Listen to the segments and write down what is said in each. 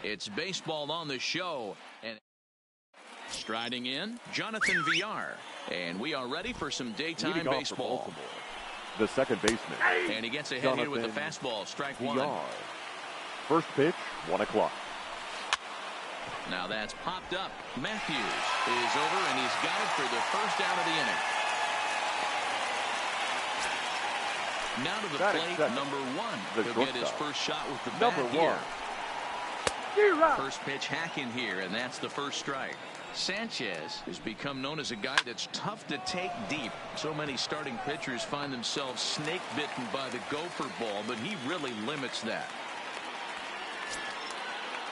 It's baseball on the show. And striding in, Jonathan Villar. And we are ready for some daytime baseball. The second baseman. And he gets ahead here with the fastball. Strike one. First pitch, 1 o'clock. Now that's popped up. Matthews is over, and he's got it for the first out of the inning. Now to the plate, number one. He'll get his first shot with the bat here. First pitch hack in here, and that's the first strike. Sanchez has become known as a guy that's tough to take deep. So many starting pitchers find themselves snake bitten by the gopher ball, but he really limits that.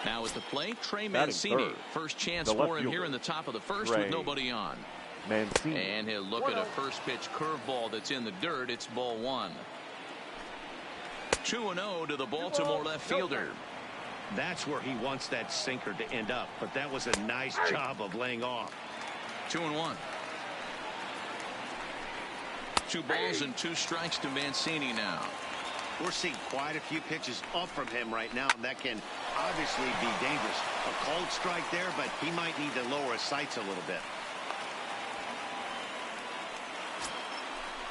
Now at the plate, Trey Mancini. First chance for him here in the top of the first with nobody on. Mancini. And he'll look at a first pitch curveball that's in the dirt. It's ball one. 2-0 to the Baltimore left fielder. That's where he wants that sinker to end up, but that was a nice job of laying off. 2-1. 2 balls and 2 strikes to Mancini now. We're seeing quite a few pitches up from him right now, and that can obviously be dangerous. A cold strike there, but he might need to lower his sights a little bit.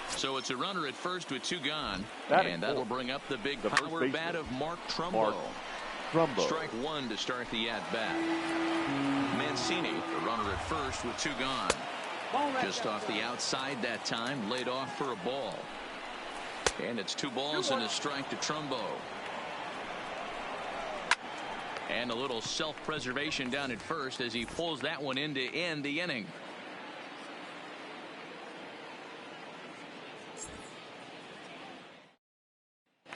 So it's a runner at first with 2 gone, and that'll bring up the big power bat of Mark Trumbo. Strike one to start the at-bat. Mancini, the runner at first with 2 gone. Just off the outside that time, laid off for a ball. And it's 2 balls and a strike to Trumbo. And a little self-preservation down at first as he pulls that one in to end the inning.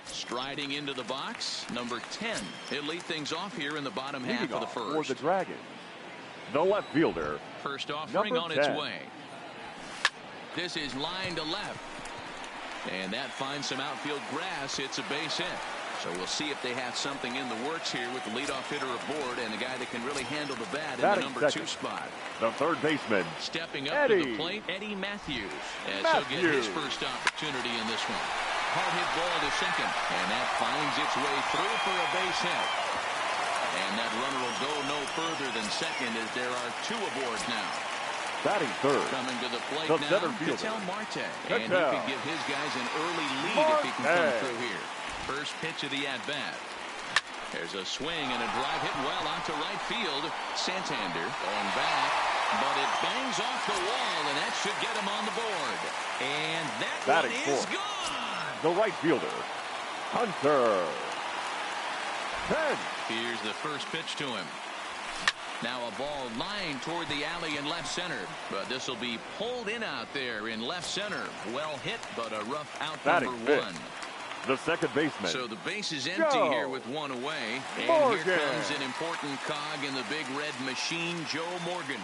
Striding into the box, number 10. He'll lead things off here in the bottom half of the first. For the Dragons, the left fielder. First offering on its way. This is line to left. And that finds some outfield grass. It's a base hit. So we'll see if they have something in the works here with the leadoff hitter aboard and the guy that can really handle the bat in the number 2 spot. The third baseman. Stepping up to the plate, Eddie Matthews. As he'll get his first opportunity in this one. Hard hit ball to second. And that finds its way through for a base hit. And that runner will go no further than second as there are 2 aboard now. Batting third. Coming to the plate now, Ketel Marte. And he could give his guys an early lead if he can come through here. First pitch of the at-bat. There's a swing and a drive hit well out to right field. Santander going back, but it bangs off the wall, and that should get him on the board. And that one is gone. The right fielder, Hunter. 10. Here's the first pitch to him. Now a ball lined toward the alley in left center, but this will be pulled in out there in left center. Well hit, but a rough out number 1. The second baseman. So the base is empty here with 1 away. And here comes an important cog in the big red machine, Joe Morgan.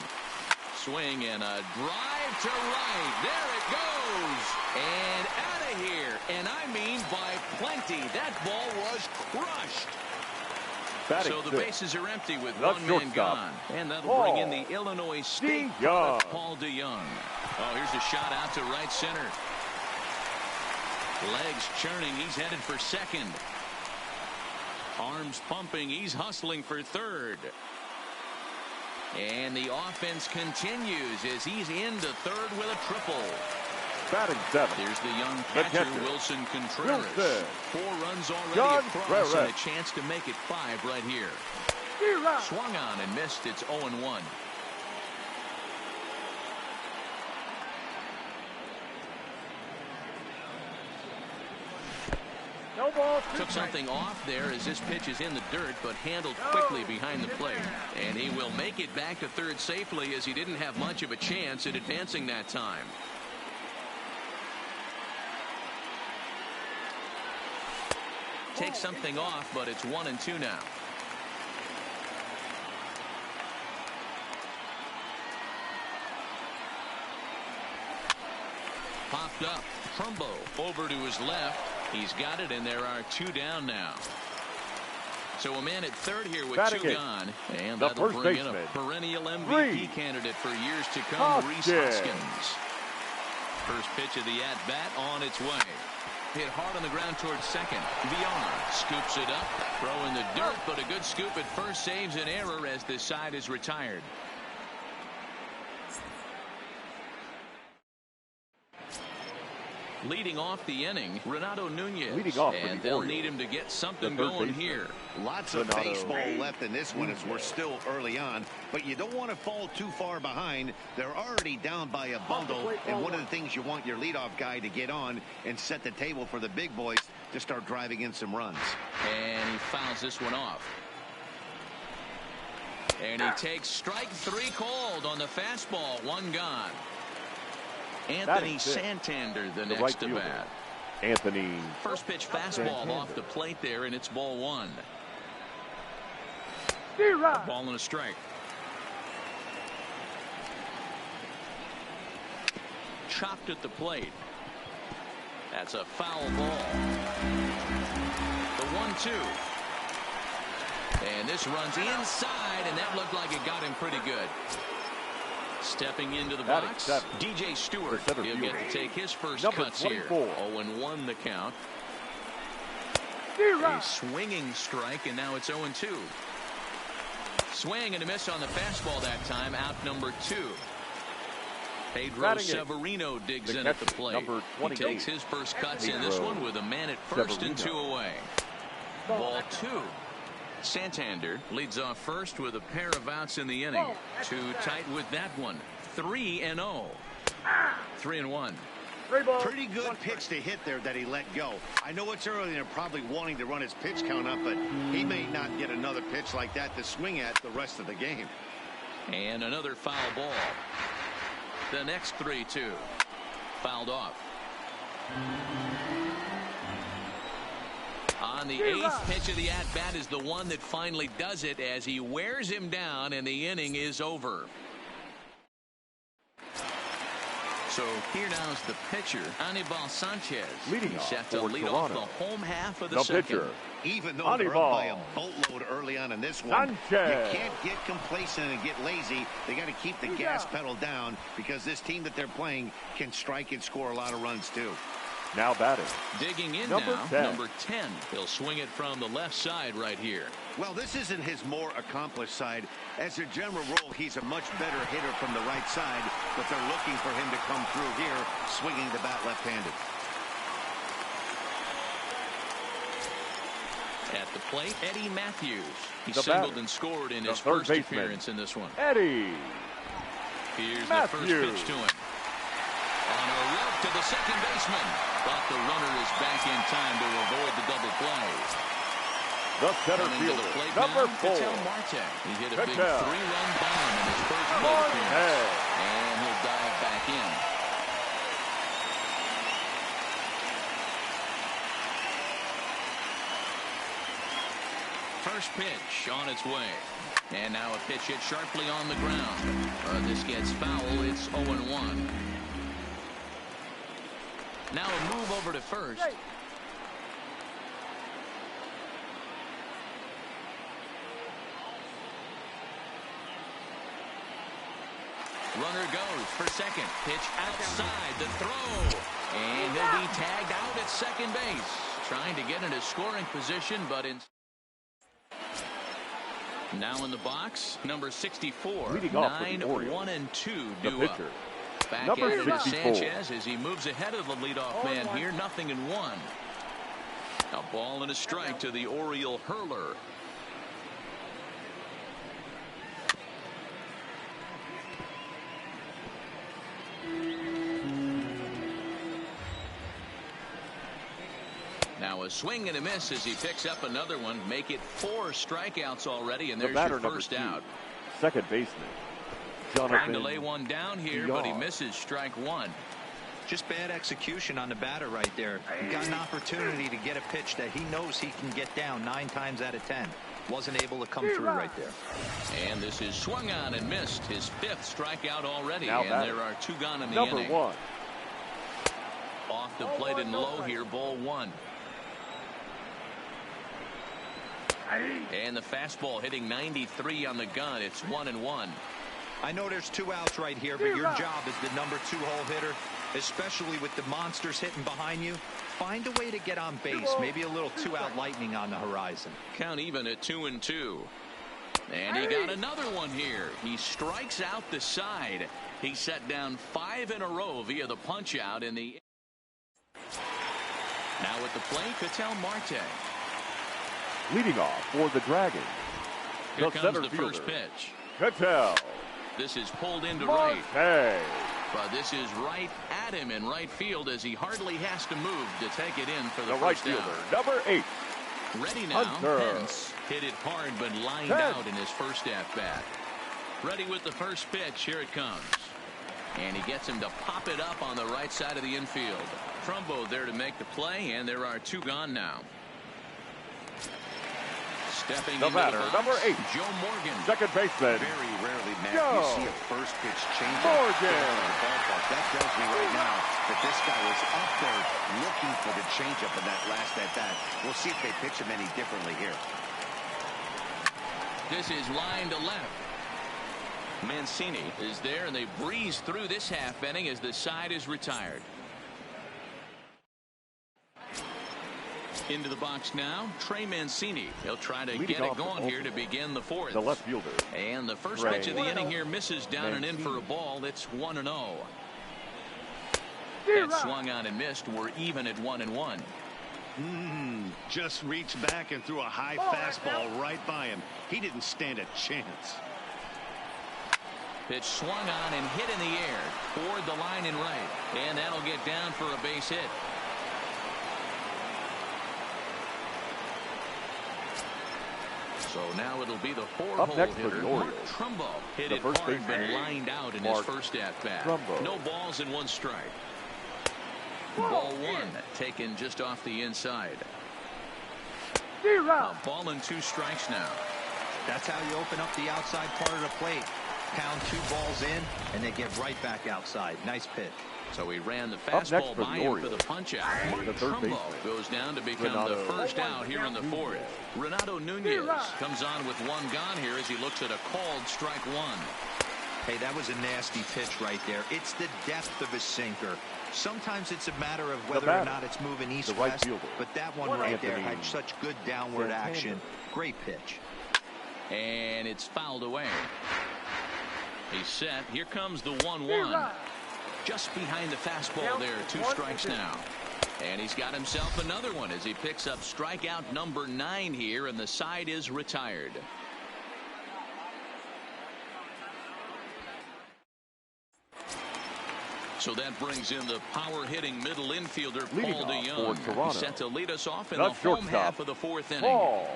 Swing and a drive to right. There it goes. And out of here. And I mean by plenty. That ball was crushed. So the bases are empty with 1 man gone. And that'll bring in the Illinois State product, Paul DeYoung. Oh, here's a shot out to right center. Legs churning. He's headed for second. Arms pumping. He's hustling for third. And the offense continues as he's into third with a triple. Batting 7. Here's the young catcher, Wilson Contreras. 4 runs already across and a chance to make it 5 right here. Swung on and missed. It's 0-1. Took something off there as this pitch is in the dirt, but handled quickly behind the plate. And he will make it back to third safely as he didn't have much of a chance at advancing that time. Takes something off, but it's 1-2 now. Popped up. Trumbo over to his left. He's got it, and there are 2 down now. So a man at third here with 2 gone. And that'll bring in a perennial MVP candidate for years to come, Rhys Hoskins. First pitch of the at-bat on its way. Hit hard on the ground towards second. VR scoops it up. Throw in the dirt, but a good scoop at first saves an error as this side is retired. Leading off the inning, Renato Nunez. And they'll need him to get something going here. Lots of baseball left in this one as we're still early on, but you don't want to fall too far behind. They're already down by a bundle, and one of the things you want your leadoff guy to get on and set the table for the big boys to start driving in some runs. And he fouls this one off. And he takes strike 3 called on the fastball. 1 gone. Anthony Santander, the next to bat. Anthony. First pitch fastball off the plate there, and it's ball 1. Ball and a strike. Chopped at the plate. That's a foul ball. The 1-2. And this runs inside, and that looked like it got him pretty good. Stepping into the box, DJ Stewart. He'll get to take his first cuts here. 0-1 the count. A swinging strike, and now it's 0-2. Swing and a miss on the fastball that time. Out number 2. Pedro Severino digs in at the plate. He takes his first cuts in this one with a man at first and 2 away. Ball 2. Santander leads off first with a pair of outs in the inning. Too tight with that one. 3-0. 3-1. Pretty good pitch to hit there that he let go. I know it's early and they're probably wanting to run his pitch count up, but he may not get another pitch like that to swing at the rest of the game. And another foul ball. The next 3-2. Fouled off. On the 8th pitch of the at-bat is the one that finally does it as he wears him down, and the inning is over. So here now is the pitcher, Anibal Sanchez. Leading set to lead Toronto. off the home half of the second. Pitcher. Even though they're up by a boatload early on in this one, you can't get complacent and get lazy. They got to keep the gas pedal down because this team that they're playing can strike and score a lot of runs too. Now batting. Digging in number now, 10. number 10. He'll swing it from the left side right here. Well, this isn't his more accomplished side. As a general rule, he's a much better hitter from the right side, but they're looking for him to come through here, swinging the bat left-handed. At the plate, Eddie Matthews. He singled and scored in his first appearance in this one. Eddie. Here's the first pitch to him. On a rope to the second baseman. But the runner is back in time to avoid the double play. The center fielder, number 4. Marte. He hit a big 3-run bomb in his first plate appearance. And he'll dive back in. First pitch on its way. And now a pitch hit sharply on the ground. This gets foul. It's 0-1. Now a move over to first. Runner goes for second. Pitch outside the throw. And he'll be tagged out at second base. Trying to get into scoring position, but in... Now in the box, number 64. 9-1-2 due up. Back at it is Sanchez as he moves ahead of the leadoff man here. 0-1. A ball and a strike to the Oriole hurler. Now a swing and a miss as he picks up another one. Make it 4 strikeouts already, and there's your first out. Second baseman. Trying to lay one down here, but he misses strike 1. Just bad execution on the batter right there. He got an opportunity to get a pitch that he knows he can get down 9 times out of 10. Wasn't able to come through right there. And this is swung on and missed. His 5th strikeout already, and there are 2 gone in the inning. Number 1. Off the plate and low here, ball 1. And the fastball hitting 93 on the gun. It's 1-1. I know there's 2 outs right here, but your job as the number 2 hole hitter, especially with the monsters hitting behind you, find a way to get on base. Maybe a little two-out lightning on the horizon. Count even at 2-2. And he got another one here. He strikes out the side. He set down 5 in a row via the punch out in the. Now at the plate, Ketel Marte. Leading off for the Dragons, Here comes the first pitch. Ketel. This is pulled into Marte. right. But this is right at him in right field as he hardly has to move to take it in for the right first fielder, down. number 8. Ready now. Hunter. Pence hit it hard but lined out in his first at-bat. Ready with the first pitch. Here it comes. And he gets him to pop it up on the right side of the infield. Trumbo there to make the play, and there are 2 gone now. Stepping The into batter, the box, number 8. Joe Morgan. Second baseman. Very rarely, Matt, Joe you see a first pitch change Morgan. the ballpark. That tells me right now that this guy was up there looking for the changeup in that last at bat. We'll see if they pitch him any differently here. This is line to left. Mancini is there, and they breeze through this half inning as the side is retired. Into the box now, Trey Mancini. He'll try to get it going here to begin the 4th. The left fielder. And the first pitch of the inning here misses down and in for a ball. It's 1-0. That swung on and missed. We're even at 1-1. Just reached back and threw a high fastball right by him. He didn't stand a chance. Pitch swung on and hit in the air toward the line and right. And that'll get down for a base hit. So now it'll be the 4-hole hitter, Mark Trumbo. Hit it hard but lined out in his first at-bat. No balls and 1 strike. Ball 1 taken just off the inside. A ball and 2 strikes now. That's how you open up the outside part of the plate. Pound 2 balls in, and they get right back outside. Nice pitch. So he ran the fastball by him for the punch out. Trumbo goes down to become the first out here in the 4th. Renato Nunez comes on with 1 gone here as he looks at a called strike 1. Hey, that was a nasty pitch right there. It's the depth of his sinker. Sometimes it's a matter of whether or not it's moving east-west, but that one right there had such good downward action. Great pitch. And it's fouled away. He's set. Here comes the 1-1. Just behind the fastball there. 2 strikes now. And he's got himself another one as he picks up strikeout number 9 here, and the side is retired. So that brings in the power-hitting middle infielder, Paul DeYoung. He's set to lead us off in the home half of the 4th inning. Paul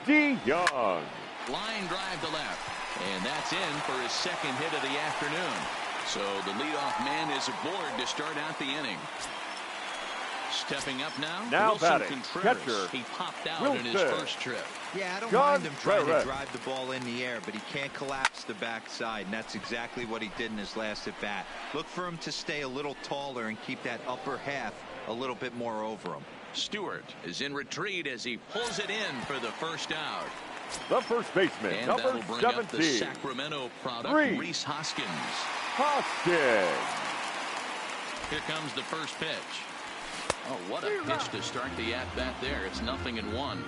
DeYoung. Line drive to left. And that's in for his 2nd hit of the afternoon. So the leadoff man is aboard to start out the inning. Stepping up now Wilson batting, Contreras. catcher, He popped out Wilson. in his first trip. Yeah, I don't mind him trying to drive the ball in the air, but he can't collapse the backside, and that's exactly what he did in his last at bat. Look for him to stay a little taller and keep that upper half a little bit more over him. Stewart is in retreat as he pulls it in for the first out. The first baseman, and number that'll bring 17. Up the Sacramento product, Rhys Hoskins. Here comes the first pitch. Oh, what a pitch to start the at-bat there. It's 0-1.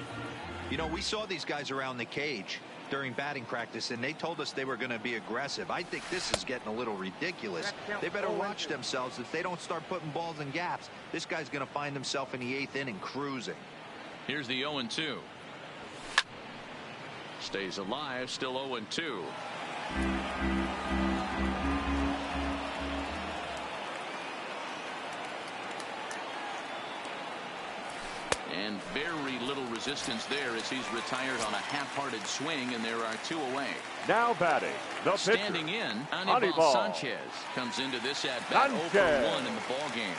You know, we saw these guys around the cage during batting practice, and they told us they were going to be aggressive. I think this is getting a little ridiculous. They better watch themselves. If they don't start putting balls in gaps, this guy's going to find himself in the 8th inning cruising. Here's the 0-2. Stays alive, still 0-2. And very little resistance there as he's retired on a half-hearted swing, and there are 2 away. Now batting, the pitcher. Standing in, Anibal Sanchez comes into this at-bat 0-for-1 in the ball game.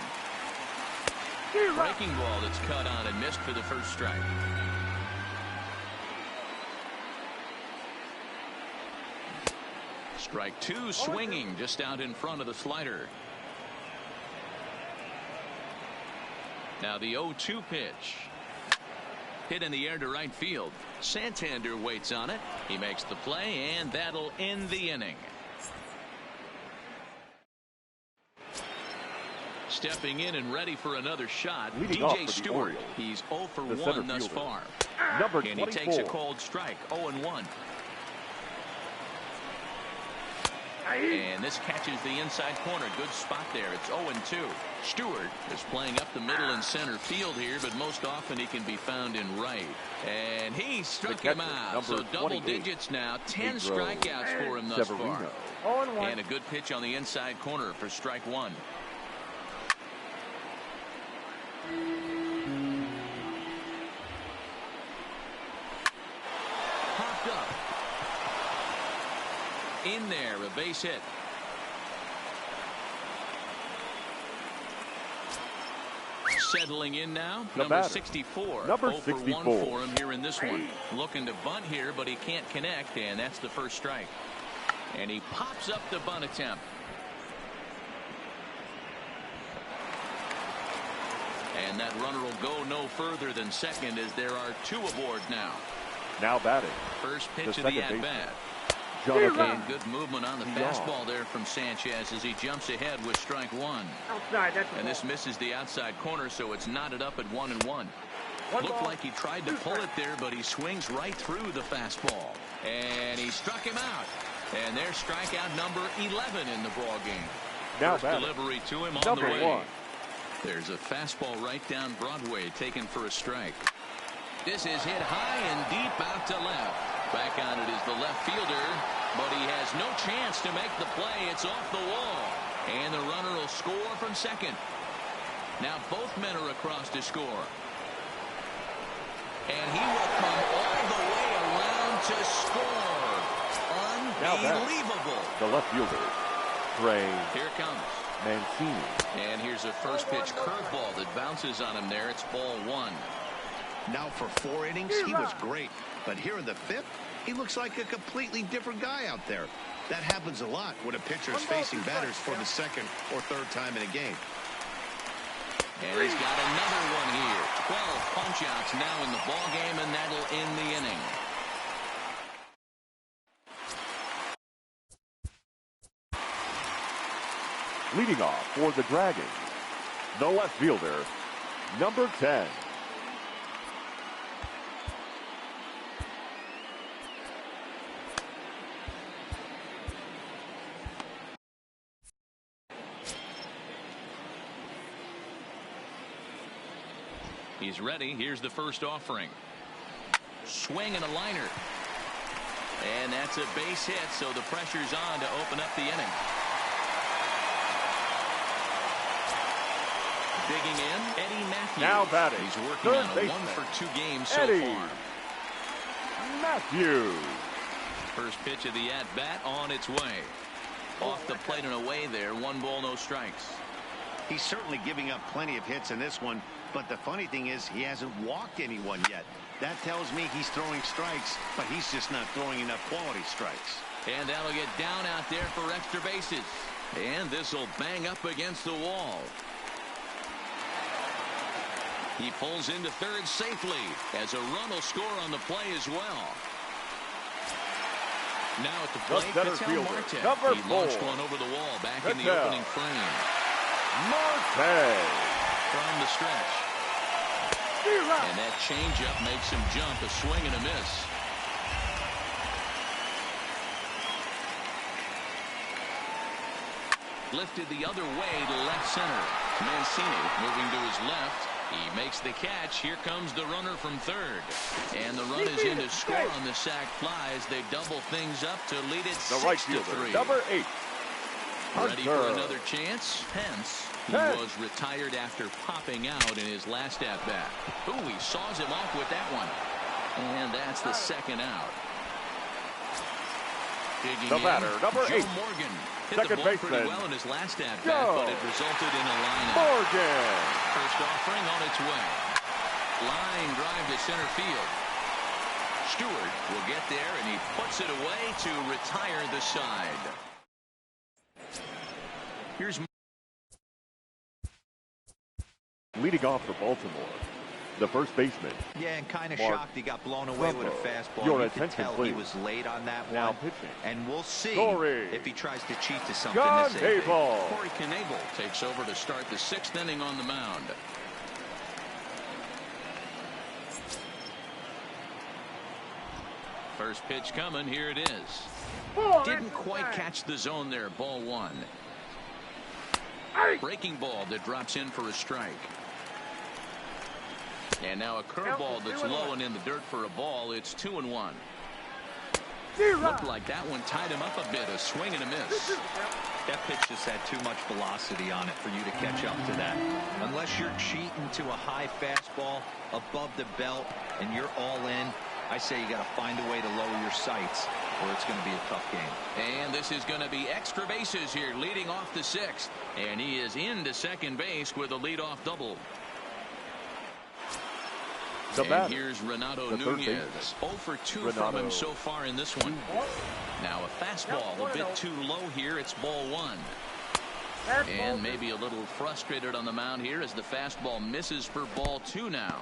Breaking ball that's cut on and missed for the first strike. Strike 2, swinging just out in front of the slider. Now the 0-2 pitch. Hit in the air to right field. Santander waits on it. He makes the play, and that'll end the inning. Stepping in and ready for another shot. Leading off DJ for the Stewart. Orioles, He's 0 for the 1 thus fielder, far. number And 24. he takes a cold strike. 0-1. And this catches the inside corner. Good spot there. It's 0-2. Stewart is playing up the middle and center field here, but most often he can be found in right. And he struck him out. So double digits now. 10 strikeouts for him thus far. And a good pitch on the inside corner for strike one. Popped up. In there, a base hit. Settling in now, number 64. Number 0 for 1 for him here in this one. Looking to bunt here, but he can't connect, and that's the first strike. And he pops up the bunt attempt. And that runner will go no further than second as there are 2 aboard now. Now batting. First pitch of the at-bat. Jonathan. And good movement on the fastball there from Sanchez as he jumps ahead with strike one. And this misses the outside corner, so it's knotted up at 1-1. Looked like he tried to pull it there, but he swings right through the fastball. And he struck him out. And there's strikeout number 11 in the ball game. Now First delivery to him on number the way. 1. There's a fastball right down Broadway taken for a strike. This is hit high and deep out to left. Back on it is the left fielder, but he has no chance to make the play. It's off the wall. And the runner will score from second. Now both men are across to score. And he will come all the way around to score. Unbelievable. The left fielder, Trey. Here it comes. Mancini. And here's a first pitch curveball that bounces on him there. It's ball 1. Now for 4 innings, he was great. But here in the 5th, he looks like a completely different guy out there. That happens a lot when a pitcher is facing batters for the 2nd or 3rd time in a game. And he's got another one here. 12 punch-outs now in the ball game, and that'll end the inning. Leading off for the Dragons, the left fielder, number 10. He's ready. Here's the first offering. Swing and a liner. And that's a base hit, so the pressure's on to open up the inning. Digging in, Eddie Matthews. Now batting. He's working on a 1-for-2 game so far. Matthews. First pitch of the at-bat on its way. Off the plate and away there. 1 ball, no strikes. He's certainly giving up plenty of hits in this one, but the funny thing is he hasn't walked anyone yet. That tells me he's throwing strikes, but he's just not throwing enough quality strikes. And that'll get down out there for extra bases. And this will bang up against the wall. He pulls into third safely as a run will score on the play as well. Now at the plate, Patel Marte. He launched one over the wall back in the opening frame. Marte. From the stretch. And that changeup makes him jump. A swing and a miss. Lifted the other way to left center. Mancini moving to his left. He makes the catch. Here comes the runner from third. And the run is in to score on the sac fly as they double things up to lead it 6-3. Number 8. Ready for another chance? Pence. He was retired after popping out in his last at-bat. Ooh, he saws him off with that one. And that's the second out. Digging the batter, number 8. Joe Morgan. Hit the ball pretty well in his last at-bat, but it resulted in a lineup. Morgan. First offering on its way. Line drive to center field. Stewart will get there, and he puts it away to retire the side. Here's leading off for Baltimore, the first baseman. Yeah, and kind of Mark shocked he got blown away with a fastball. Your You could attention, tell please. he was late on that Now one. pitching. And we'll see Corey if he tries to cheat to something this inning. Knebel. Corey Knebel takes over to start the 6th inning on the mound. First pitch coming. Here it is. Didn't quite catch the zone there. Ball 1. Breaking ball that drops in for a strike. And now a curveball that's low and in the dirt for a ball. It's 2-1. Looked like that one tied him up a bit. A swing and a miss. That pitch just had too much velocity on it for you to catch up to that. Unless you're cheating to a high fastball above the belt and you're all in, I say you got to find a way to lower your sights or it's going to be a tough game. And this is going to be extra bases here, leading off the 6th. And he is into second base with a leadoff double. And here's Renato Nunez. 0 for 2 from him so far in this one. Now a fastball a bit too low here. It's ball 1. And maybe a little frustrated on the mound here as the fastball misses for ball 2 now.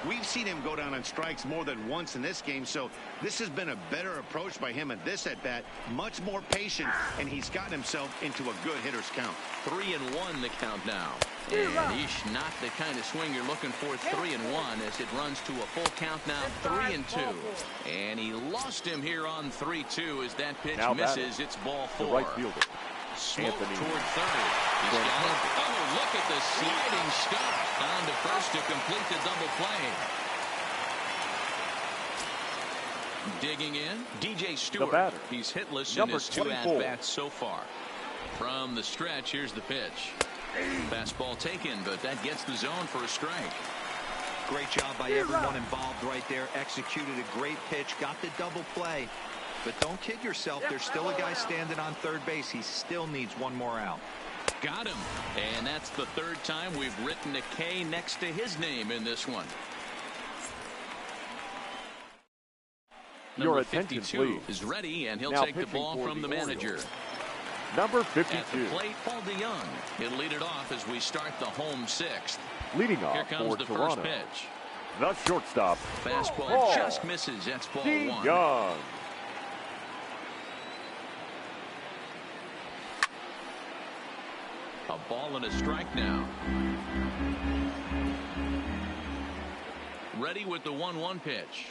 We've seen him go down on strikes more than once in this game, so this has been a better approach by him at this at-bat. Much more patient, and he's gotten himself into a good hitter's count. 3-1 the count now. And he's not the kind of swing you're looking for. 3-1 as it runs to a full count now. 3-2. And he lost him here on 3-2 as that pitch misses. It's ball 4. The right fielder. Smoke toward third. He's got it. Oh, look at the sliding stop. On to first to complete the double play. Digging in, DJ Stewart. He's hitless in his 2 at-bats so far. From the stretch, here's the pitch. Fastball taken, but that gets the zone for a strike. Great job by everyone involved right there. Executed a great pitch, got the double play. But don't kid yourself, there's still a guy standing on third base. He still needs one more out. Got him. And that's the 3rd time we've written a K next to his name in this one. Your attention, 52 please. is ready, and he'll Now take the ball from the manager. Number 52. At the plate, Paul DeYoung. He'll lead it off as we start the home 6th. Leading off Here comes for the Toronto. first pitch. The shortstop. Fastball just misses. That's ball 1. DeYoung. A ball and a strike now. Ready with the 1-1 pitch.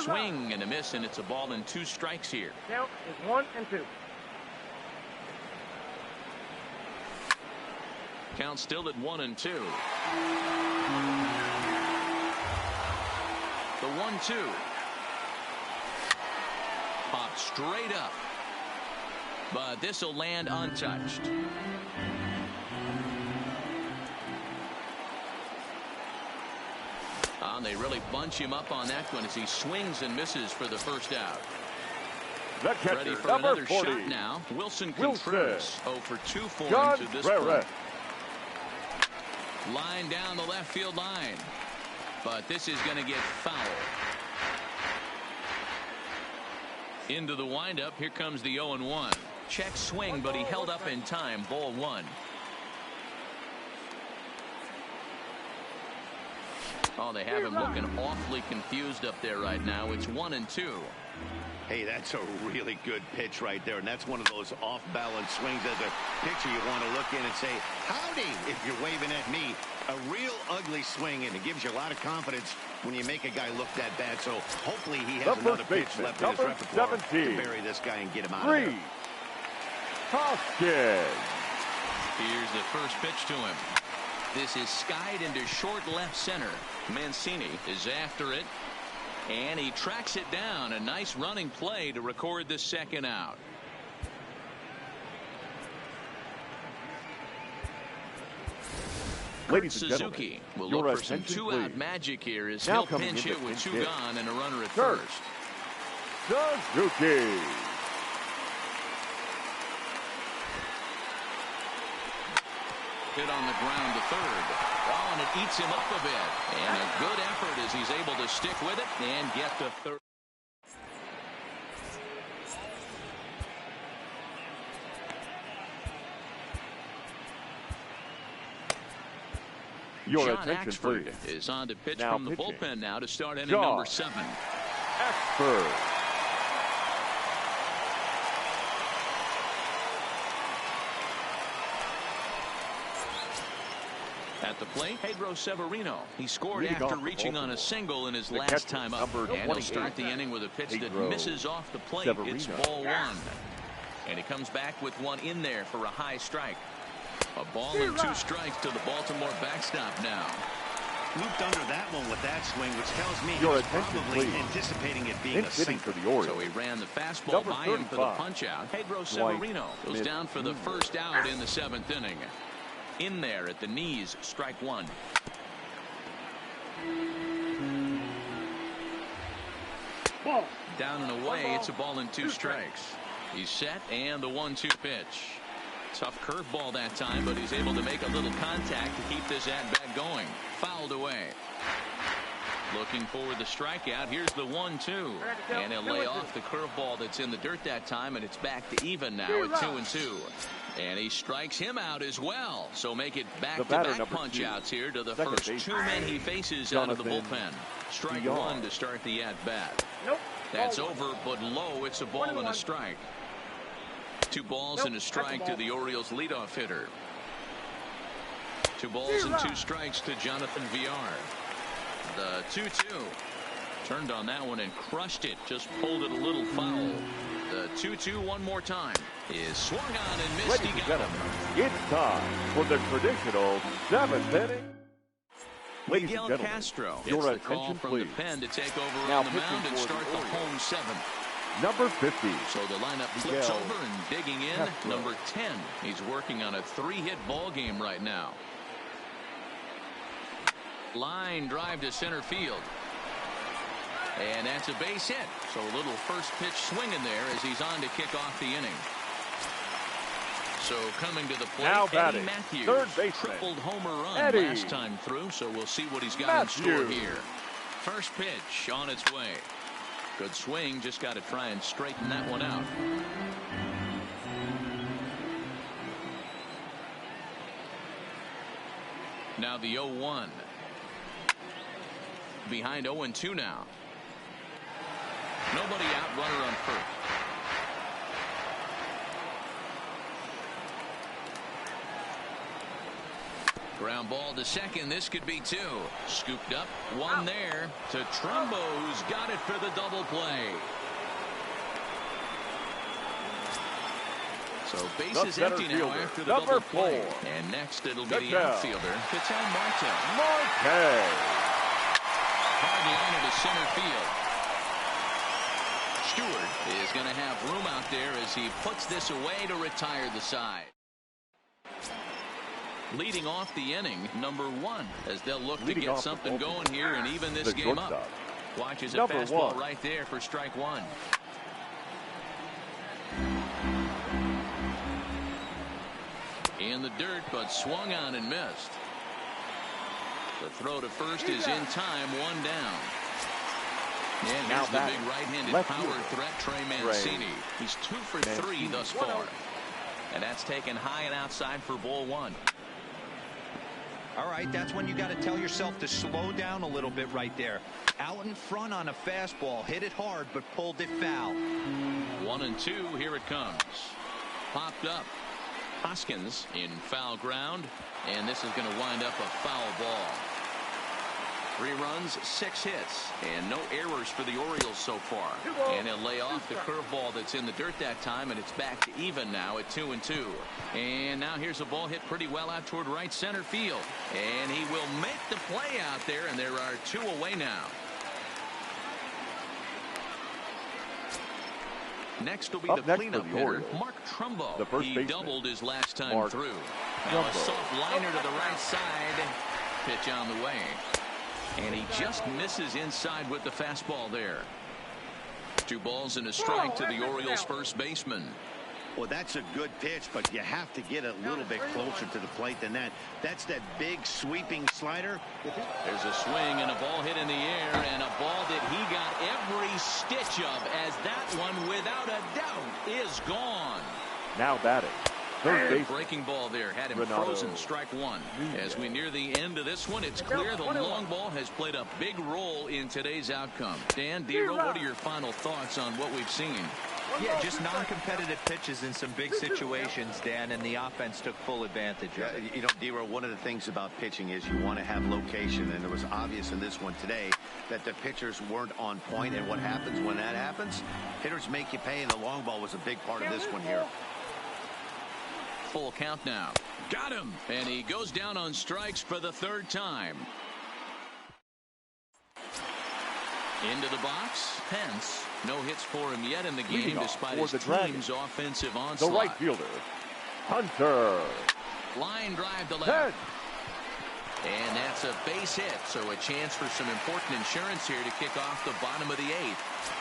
Swing and a miss, and it's a ball and 2 strikes here. Count is 1 and 2. Count still at 1 and 2. The 1-2. Popped straight up. But this will land untouched. And they really bunch him up on that one as he swings and misses for the first out. The catcher, Ready for number another 40. shot now. Wilson Contreras 0 for 2 for him to this Contreras. point. Line down the left field line. But this is going to get foul. Into the windup. Here comes the 0-1. Check swing, but he held up in time. Ball 1. Oh, they have him looking awfully confused up there right now. It's 1 and 2. Hey, that's a really good pitch right there, and that's one of those off-balance swings. As a pitcher, you want to look in and say, howdy, if you're waving at me. A real ugly swing, and it gives you a lot of confidence when you make a guy look that bad. So hopefully he has another pitch left in his repertoire to bury this guy and get him out of there. Hoskins. Here's the first pitch to him. This is skied into short left center. Mancini is after it, and he tracks it down. A nice running play to record the second out. Ladies and Suzuki will look for some 2-out magic here as Now he'll pinch hit with 2 gone and a runner at First. first. Suzuki. Hit on the ground to third. Oh, and it eats him up a bit. And a good effort as he's able to stick with it and get to third. Your John attention, Axford please. is on to pitch Now from the pitching. bullpen now to start inning John number 7. Axford. At the plate, Pedro Severino. He scored Leading after off the reaching on a Baltimore. single in his The last catcher, time up. number And he'll start 28, the inning with a pitch that Pedro misses off the plate. Severino. It's ball 1. And he comes back with one in there for a high strike. A ball and 2 strikes to the Baltimore backstop now. Looped under that one with that swing, which tells me he Your was attention, probably please. anticipating it being In a hitting single. for the Orioles. So he ran the fastball Number by him for the 35, punch out. Pedro Dwight Severino goes Smith down for the Jr. first out in the 7th inning. In there at the knees, strike 1. Ball. Down and away, it's a ball and 2 strikes. He's set, and the 1-2 pitch. Tough curveball that time, but he's able to make a little contact to keep this at-bat going. Fouled away. Looking for the strikeout. Here's the 1-2. And he'll lay off the curveball that's in the dirt that time, and it's back to even now at 2-2. And he strikes him out as well. So make it back-to-back punch-outs here to the Second first base. 2 men he faces out of the bullpen. Strike 1 to start the at-bat. That's over, but low. It's a ball and a strike. 2 balls and a strike to the Orioles leadoff hitter. 2 balls and 2 strikes to Jonathan Villar. The 2-2. Turned on that one and crushed it. Just pulled it a little foul. The 2-2 one more time is swung on and missed. Ladies He and got him. gentlemen, it's time for the traditional 7th inning. Ladies Miguel and gentlemen, Castro gets your the call attention, from please. the pen to take over Now on the pitching mound and for start the the Orioles. home 7th. Number 50. So the lineup flips Miguel over and digging in. Castro. Number 10. He's working on a 3-hit ball game right now. Line drive to center field. And that's a base hit. So a little first pitch swing in there as he's on to kick off the inning. So coming to the plate, Now Eddie batting, Matthews. third baseman. Tripled homer run Eddie last time through, so we'll see what he's got in store Matthews. here. First pitch on its way. Good swing, just got to try and straighten that one out. Now the 0-1. Behind 0-2 now. Nobody out, runner on first. Ground ball to second. This could be 2. Scooped up. 1 there to Trumbo, who's got it for the double play. So bases empty now after the double play. And next it'll be the outfielder, Ketel Marte. Hard liner to center field. Stewart is going to have room out there as he puts this away to retire the side. Leading off the inning, number 1, as they'll look to get something going here and even this game up. Watches a fastball right there for strike 1. In the dirt, but swung on and missed. The throw to first is in time, 1 down. And here's the big right-handed power threat, Trey Mancini. He's 2 for 3 thus far. And that's taken high and outside for ball 1. All right, that's when you got to tell yourself to slow down a little bit right there. Out in front on a fastball, hit it hard, but pulled it foul. 1-2, here it comes. Popped up. Hoskins in foul ground, and this is going to wind up a foul ball. 3 runs, 6 hits, and no errors for the Orioles so far. And he'll lay off the curveball that's in the dirt that time, and it's back to even now at 2-2. And now here's a ball hit pretty well out toward right center field. And he will make the play out there, and there are 2 away now. Next will be the cleanup hitter, Mark Trumbo. He doubled his last time through. Now a soft liner to the right side. Pitch on the way. And he just misses inside with the fastball there. 2 balls and a strike to the Orioles first baseman. Well, that's a good pitch, but you have to get a little bit closer to the plate than that. That's that big sweeping slider. There's a swing and a ball hit in the air, and a ball that he got every stitch of, as that one, without a doubt, is gone. Now batting, Third base. Breaking ball there had him frozen. Strike one. As we near the end of this one, it's clear the long ball has played a big role in today's outcome. Dan, Dero, what are your final thoughts on what we've seen? Yeah, just non-competitive pitches in some big situations, Dan, and the offense took full advantage of it. You know, Dero, one of the things about pitching is you want to have location, and it was obvious in this one today that the pitchers weren't on point, and what happens when that happens? Hitters make you pay, and the long ball was a big part of this one here. Full count now. Got him, and he goes down on strikes for the third time. Into the box, Pence. No hits for him yet in the game, despite his team's offensive onslaught. The right fielder, Hunter. Line drive to left. And that's a base hit, so a chance for some important insurance here to kick off the bottom of the eighth.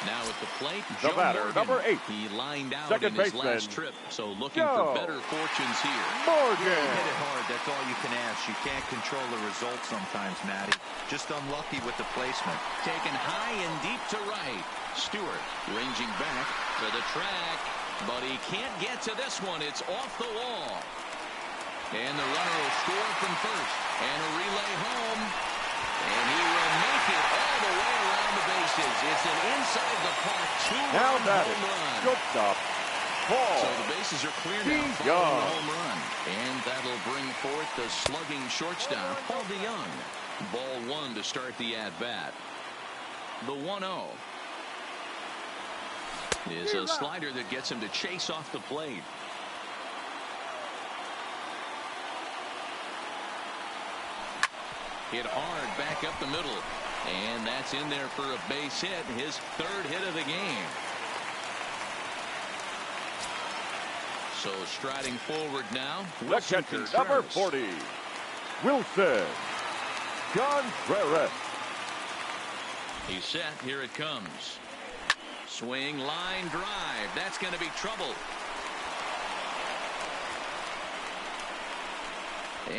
Now at the plate, the batter, number 8. He lined out Second in his baseman, last trip, so looking for better fortunes here. Morgan. Hit it hard, that's all you can ask. You can't control the result sometimes, Matty. Just unlucky with the placement. Taken high and deep to right. Stewart ranging back to the track, but he can't get to this one. It's off the wall. And the runner will score from first. And a relay home. And he will make it all the way around the bases. It's an inside the park two-run home run. Good stop. Paul. So the bases are clear now following the home run. And that'll bring forth the slugging shortstop, Paul DeYoung. Ball one to start the at-bat. The 1-0 is a slider that gets him to chase off the plate. Hit hard back up the middle. And that's in there for a base hit. His third hit of the game. So striding forward now. The catcher, number 40. Wilson Contreras. He's set. Here it comes. Swing, line drive. That's going to be trouble.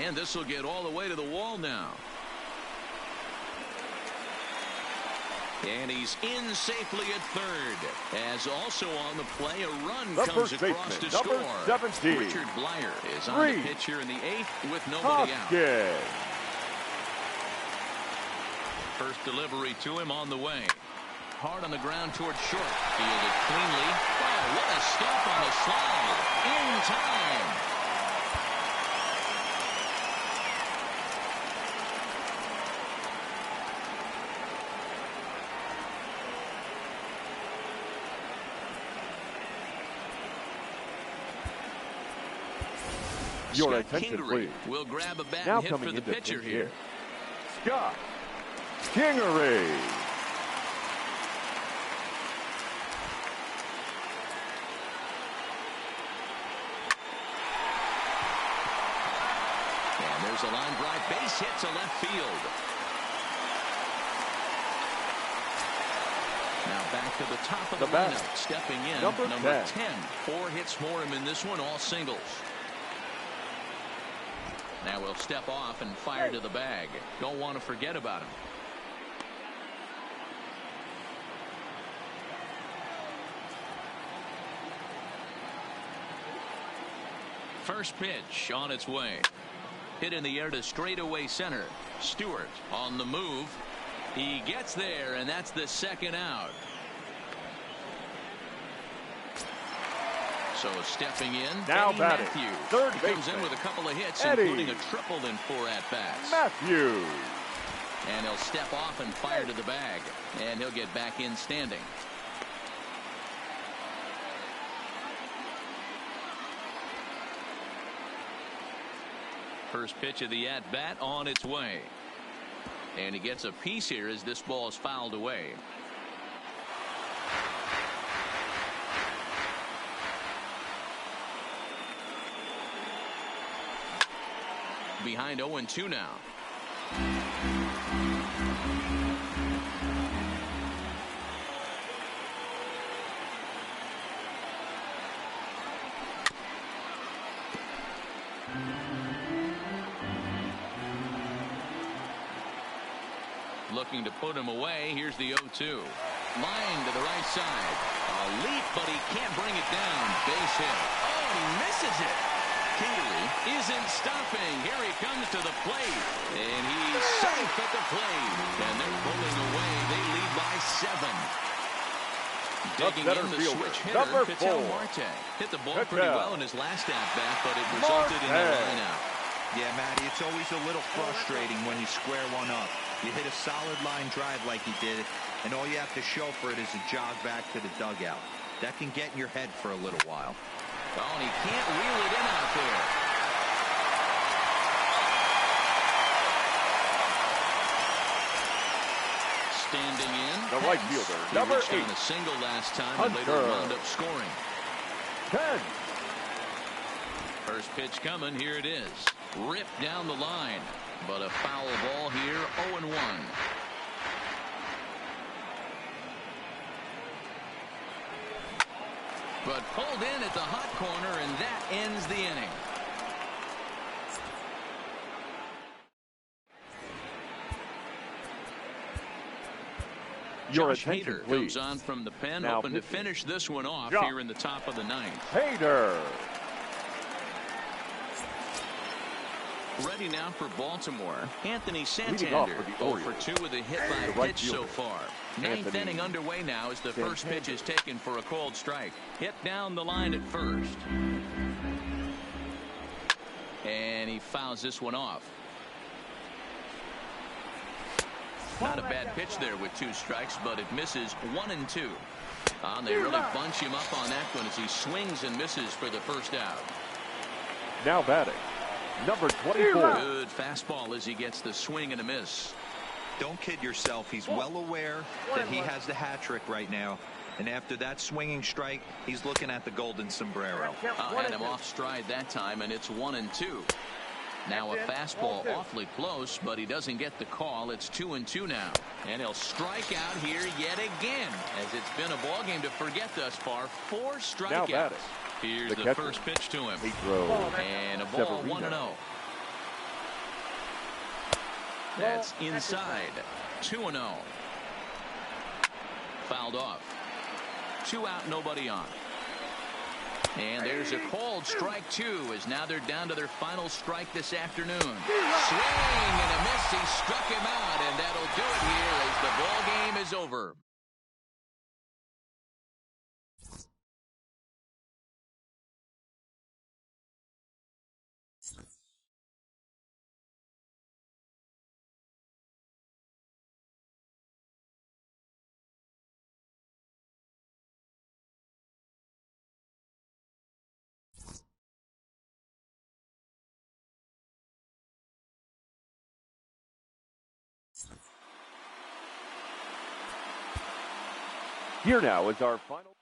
And this will get all the way to the wall now. And he's in safely at third. As also on the play, a run comes across to score. 17. Richard Blyer is on the pitch here in the eighth with nobody out. First delivery to him on the way. Hard on the ground towards short. Fielded cleanly. Oh, what a stop on the slide. In time. Your attention, please. Will grab a bat now and hit for the pitcher here. Scott Kingery. And there's a line drive base hit to left field. Now back to the top of the lineup. Stepping in, number 10. 4 hits for him in this one, all singles. Now we'll step off and fire to the bag. Don't want to forget about him. First pitch on its way. Hit in the air to straightaway center. Stewart on the move. He gets there, and that's the second out. So stepping in, now batting, Matthews. Third he comes in with a couple of hits, including a triple in 4 at-bats. Matthews. And he'll step off and fire to the bag. And he'll get back in standing. First pitch of the at-bat on its way. And he gets a piece here as this ball is fouled away. Behind 0-2 now. Looking to put him away. Here's the 0-2. Line to the right side. A leap, but he can't bring it down. Base hit. Oh! and he misses it. Keeley isn't stopping. Here he comes to the plate. And he's safe at the plate. And they're pulling away. They lead by 7. Digging in the switch hitter, Ketel Marte. Hit the ball pretty well in his last at-bat, but it resulted in a line out. Yeah, Matty, it's always a little frustrating when you square one up. You hit a solid line drive like he did, and all you have to show for it is a jog back to the dugout. That can get in your head for a little while. Oh, and he can't wheel it in out there. Standing in, the right fielder, number 8. On a single last time and later wound up scoring. 10. First pitch coming. Here it is. Ripped down the line, but a foul ball here. 0-1. But pulled in at the hot corner, and that ends the inning. Your Josh attention, Hader please. comes on from the pen, Now hoping to finish this one off here in the top of the 9th. Hader. Ready now for Baltimore. Anthony Santander 0 for 2 with a hit by pitch so far. 9th inning underway now as the first pitch is taken for a called strike. Hit down the line at first. And he fouls this one off. Not a bad pitch there with 2 strikes, but it misses 1 and 2. They really bunch him up on that one as he swings and misses for the first out. Now batting, number 24. Good fastball as he gets the swing and a miss. Don't kid yourself. He's well aware that he has the hat trick right now. And after that swinging strike, he's looking at the golden sombrero. Had him off stride that time, and it's 1 and 2. Now a fastball awfully close, but he doesn't get the call. It's 2 and 2 now. And he'll strike out here yet again, as it's been a ball game to forget thus far. 4 strikeouts. Here's the first pitch to him. And a ball 1-0. That's inside. 2-0. Fouled off. 2 out, nobody on. And there's a called strike 2, as now they're down to their final strike this afternoon. Swing and a miss. He struck him out, and that'll do it here as the ball game is over. Here now is our final.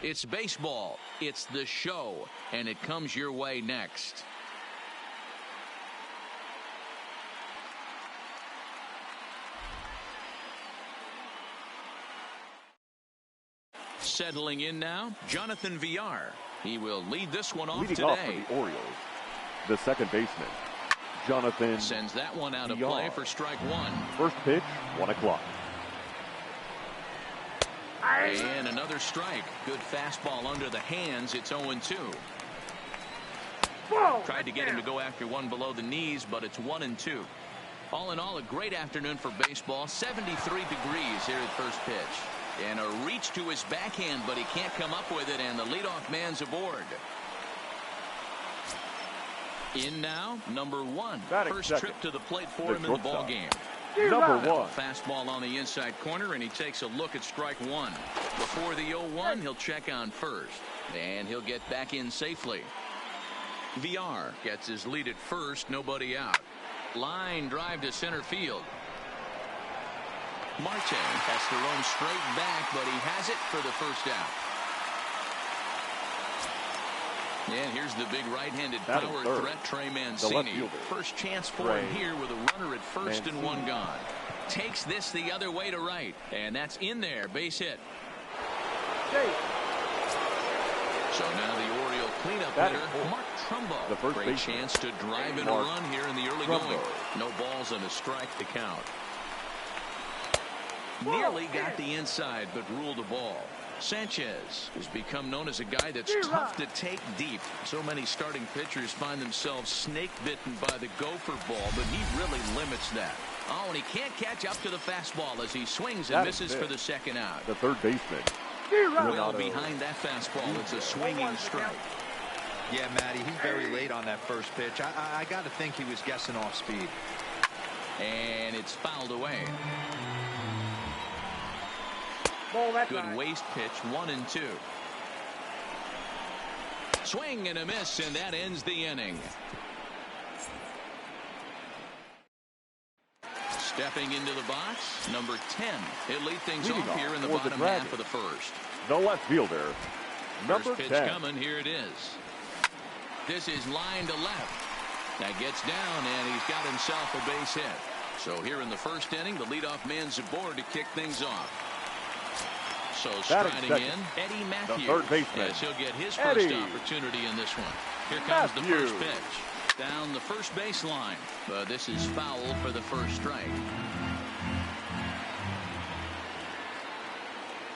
It's baseball. It's the show. And it comes your way next. Settling in now, Jonathan Villar. He will lead this one off Leading today. off for the Orioles, the second baseman, Jonathan sends that one out Villar. of play for strike one. First pitch, 1 o'clock. And another strike. Good fastball under the hands. It's 0-2. Tried to get him to go after one below the knees, but it's 1-2. All in all, a great afternoon for baseball. 73 degrees here at first pitch. And a reach to his backhand, but he can't come up with it, and the leadoff man's aboard. In now, number one. First trip to the plate for him in the ball game. Number one. Fastball on the inside corner, and he takes a look at strike one. Before the 0-1, he'll check on first, and he'll get back in safely. Villar gets his lead at first, nobody out. Line drive to center field. Marte has to roam straight back, but he has it for the first out. And here's the big right-handed power threat, Trey Mancini. First chance for him here with a runner at first and one gone. Takes this the other way to right, and that's in there. Base hit. So now the Oriole cleanup hitter, Mark Trumbo. Great chance to drive in a run here in the early going. No balls and a strike to count. Nearly got the inside, but ruled a ball. Sanchez has become known as a guy that's tough to take deep. So many starting pitchers find themselves snake bitten by the gopher ball, but he really limits that. Oh, and he can't catch up to the fastball as he swings and misses for the second out. The third baseman. Well behind that fastball, it's a swinging strike. Yeah, Matty, he's very late on that first pitch. I got to think he was guessing off speed. And it's fouled away. Good waste pitch, 1-2. Swing and a miss, and that ends the inning. Stepping into the box, number 10. He'll lead things off here in the bottom half of the first. The left fielder, number 10. First pitch coming, here it is. This is line to left. That gets down, and he's got himself a base hit. So here in the first inning, the leadoff man's aboard to kick things off. So striding in, Eddie Matthews, the third baseman, as he'll get his first opportunity in this one. Here comes the first pitch. Down the first baseline, but this is foul for the first strike.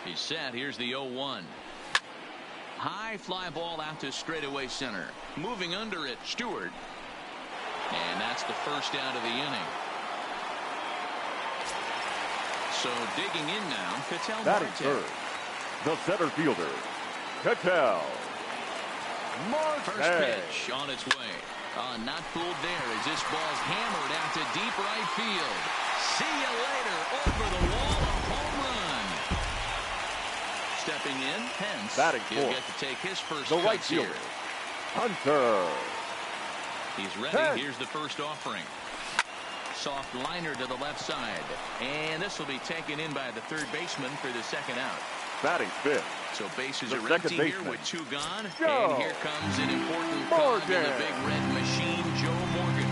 He's set. Here's the 0-1. High fly ball out to straightaway center. Moving under it, Stewart. And that's the first out of the inning. So digging in now, Ketel Marte. Third, the center fielder, Ketel Marte. First pitch on its way. Not fooled there as this ball's hammered out to deep right field. See you later. Over the wall, a home run. Stepping in, Pence. He'll get to take his first the right fielder, Hunter. He's ready. Here's the first offering. Soft liner to the left side, and this will be taken in by the third baseman for the second out. Batting fifth. So bases are empty here with two gone, and here comes an important cog in the big red machine, Joe Morgan.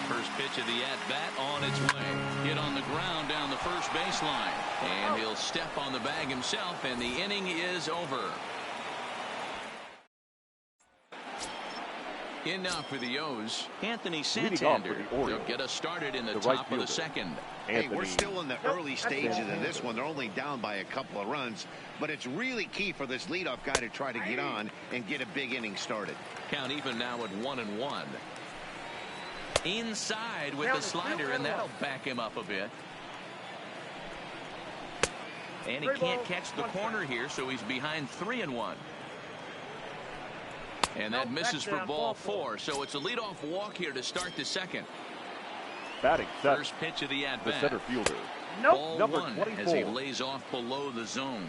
First pitch of the at-bat on its way. Hit on the ground down the first baseline, and he'll step on the bag himself, and the inning is over. In now for the O's, Anthony Santander. They'll get us started in the top of the second. Hey, we're still in the early stages of this one. They're only down by a couple of runs, but it's really key for this leadoff guy to try to get on and get a big inning started. Count even now at 1-1. Inside with the slider, and that'll back him up a bit. And he can't catch the corner here, so he's behind 3-1. And that misses for ball 4, so it's a leadoff walk here to start the second. Batting seventh. First pitch of the at-bat. The center fielder. Ball 1 as he lays off below the zone.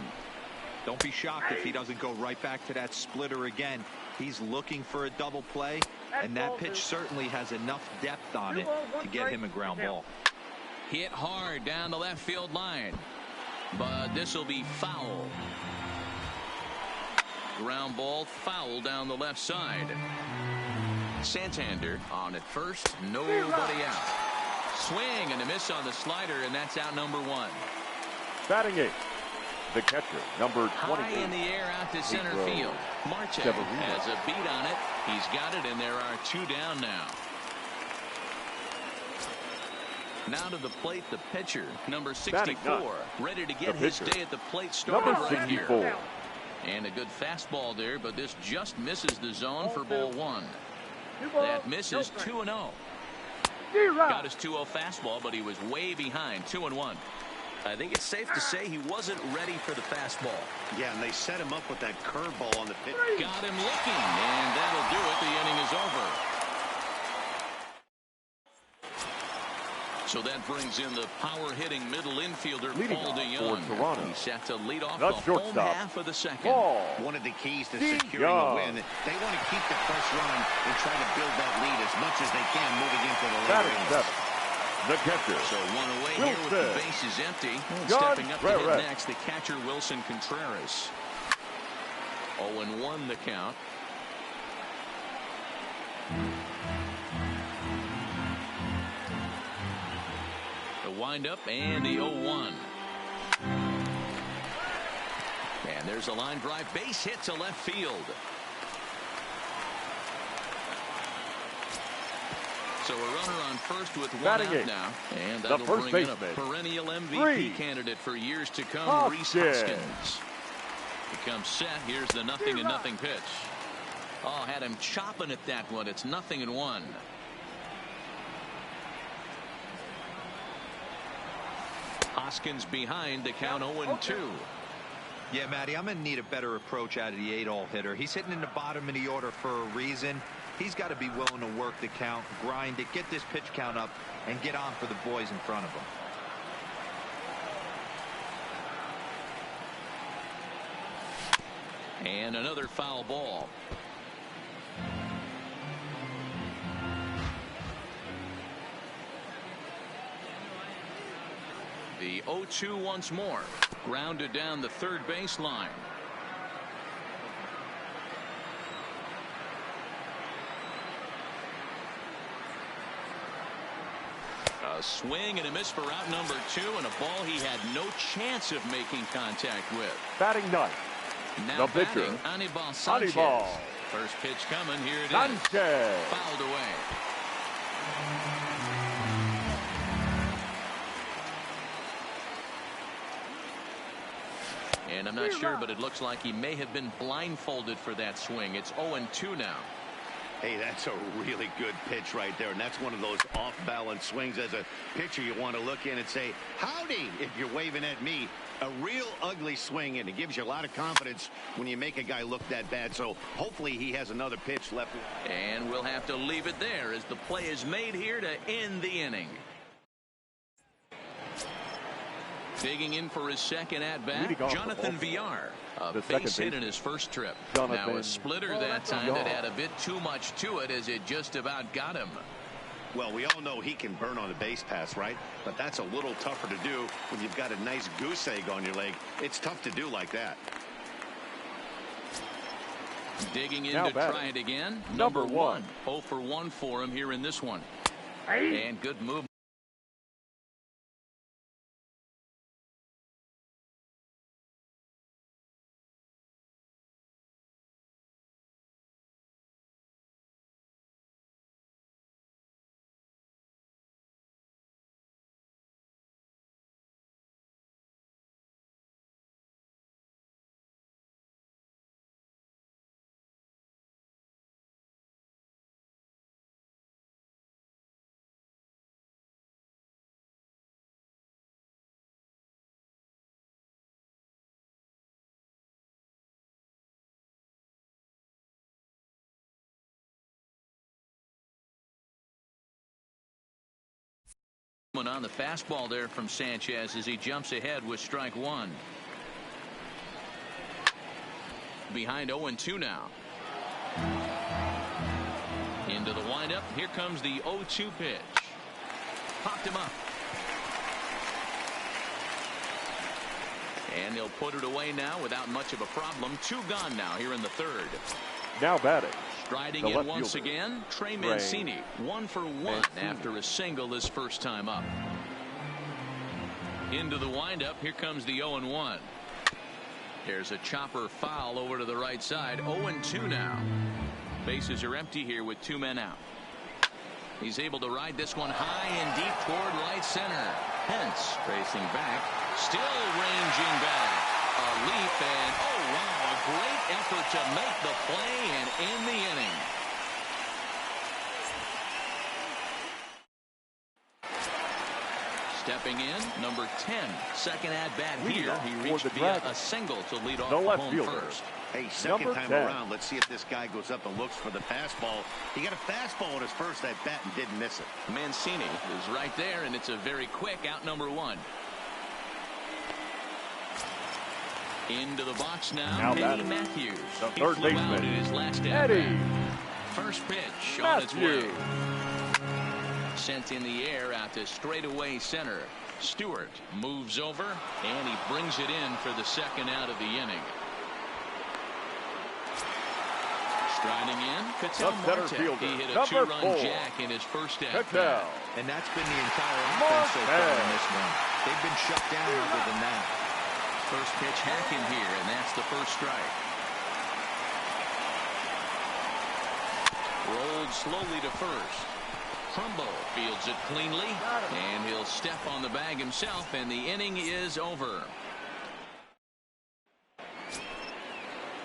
Don't be shocked if he doesn't go right back to that splitter again. He's looking for a double play, and that pitch certainly has enough depth on it to get him a ground ball. Hit hard down the left field line, but this will be foul. ground ball foul down the left side. Santander on at first, nobody out. Swing and a miss on the slider, and that's out number 1. Batting 8th, the catcher, number 28. High in the air out to center field. Marte has a beat on it. He's got it, and there are 2 down now. Now to the plate, the pitcher, number 64, ready to get his day at the plate started right here. And a good fastball there, but this just misses the zone for ball 1. That misses 2-0. Got his 2-0 fastball, but he was way behind, 2-1. I think it's safe to say he wasn't ready for the fastball. Yeah, and they set him up with that curveball on the pitch. Got him looking, and that'll do it. The inning is over. So that brings in the power-hitting middle infielder, Paul DeYoung. He's set to lead off the home half of the second. One of the keys to securing a win, they want to keep the first run and try to build that lead as much as they can moving into the later innings. The catcher. So 1 away here with the bases empty. Stepping up to hit next, the catcher, Wilson Contreras. 0-1 the count. The windup and the 0-1. And there's a line drive base hit to left field. So a runner on first with 1 out now. And that'll bring in a perennial MVP candidate for years to come, Rhys Hoskins. He comes set. Here's the 0-0 pitch. Oh, had him chopping at that one. It's 0-1. Hoskins behind, the count 0-2. Yeah, Matty, I'm going to need a better approach out of the 8-hole hitter. He's hitting in the bottom of the order for a reason. He's got to be willing to work the count, grind it, get this pitch count up, and get on for the boys in front of him. And another foul ball. The 0-2 once more. Grounded down the third baseline. A swing and a miss for out number 2, and a ball he had no chance of making contact with. Batting 9th. Now the pitcher, Anibal Sanchez. First pitch coming. Here it is. Fouled away. And I'm not sure, but it looks like he may have been blindfolded for that swing. It's 0-2 now. Hey, that's a really good pitch right there, and that's one of those off-balance swings. As a pitcher, you want to look in and say, howdy, if you're waving at me. A real ugly swing, and it gives you a lot of confidence when you make a guy look that bad. So hopefully he has another pitch left. And we'll have to leave it there as the play is made here to end the inning. Digging in for his second at-bat, Jonathan Villar. A base hit in his first trip. Now a splitter that time that had a bit too much to it as it just about got him. Well, we all know he can burn on the base pass, right? But that's a little tougher to do when you've got a nice goose egg on your leg. It's tough to do like that. Digging in to try it again. Number 1. 0 for 1 for him here in this one. And good move. On the fastball there from Sanchez as he jumps ahead with strike 1. Behind 0-2 now. Into the windup. Here comes the 0-2 pitch. Popped him up. And he'll put it away now without much of a problem. 2 gone now here in the 3rd. Now batting. Striding in once again, Trey Mancini. 1 for 1 after a single his first time up. Into the windup. Here comes the 0-1. There's a chopper foul over to the right side. 0-2 now. Bases are empty here with 2 men out. He's able to ride this one high and deep toward right center. Hence racing back, still ranging back. A leap and oh wow, a great effort to make the play and end the inning. Stepping in, number 10, second at bat here. He reached via a single to lead off the home first. Hey, second time around, let's see if this guy goes up and looks for the fastball. He got a fastball on his first at bat and didn't miss it. Mancini is right there, and it's a very quick out number 1. Into the box now Eddie Matthews. The he third flew baseman. out in his last at bat. First pitch on its way. Sent in the air out to straightaway center. Stewart moves over, and he brings it in for the second out of the inning. Striding in, Ketel Marte. He hit a 2-run jack in his first at bat. And that's been the entire offense so far in this one. They've been shut down other than that. First pitch hacking here, and that's the first strike. Rolled slowly to first. Trumbo fields it cleanly, and he'll step on the bag himself, and the inning is over.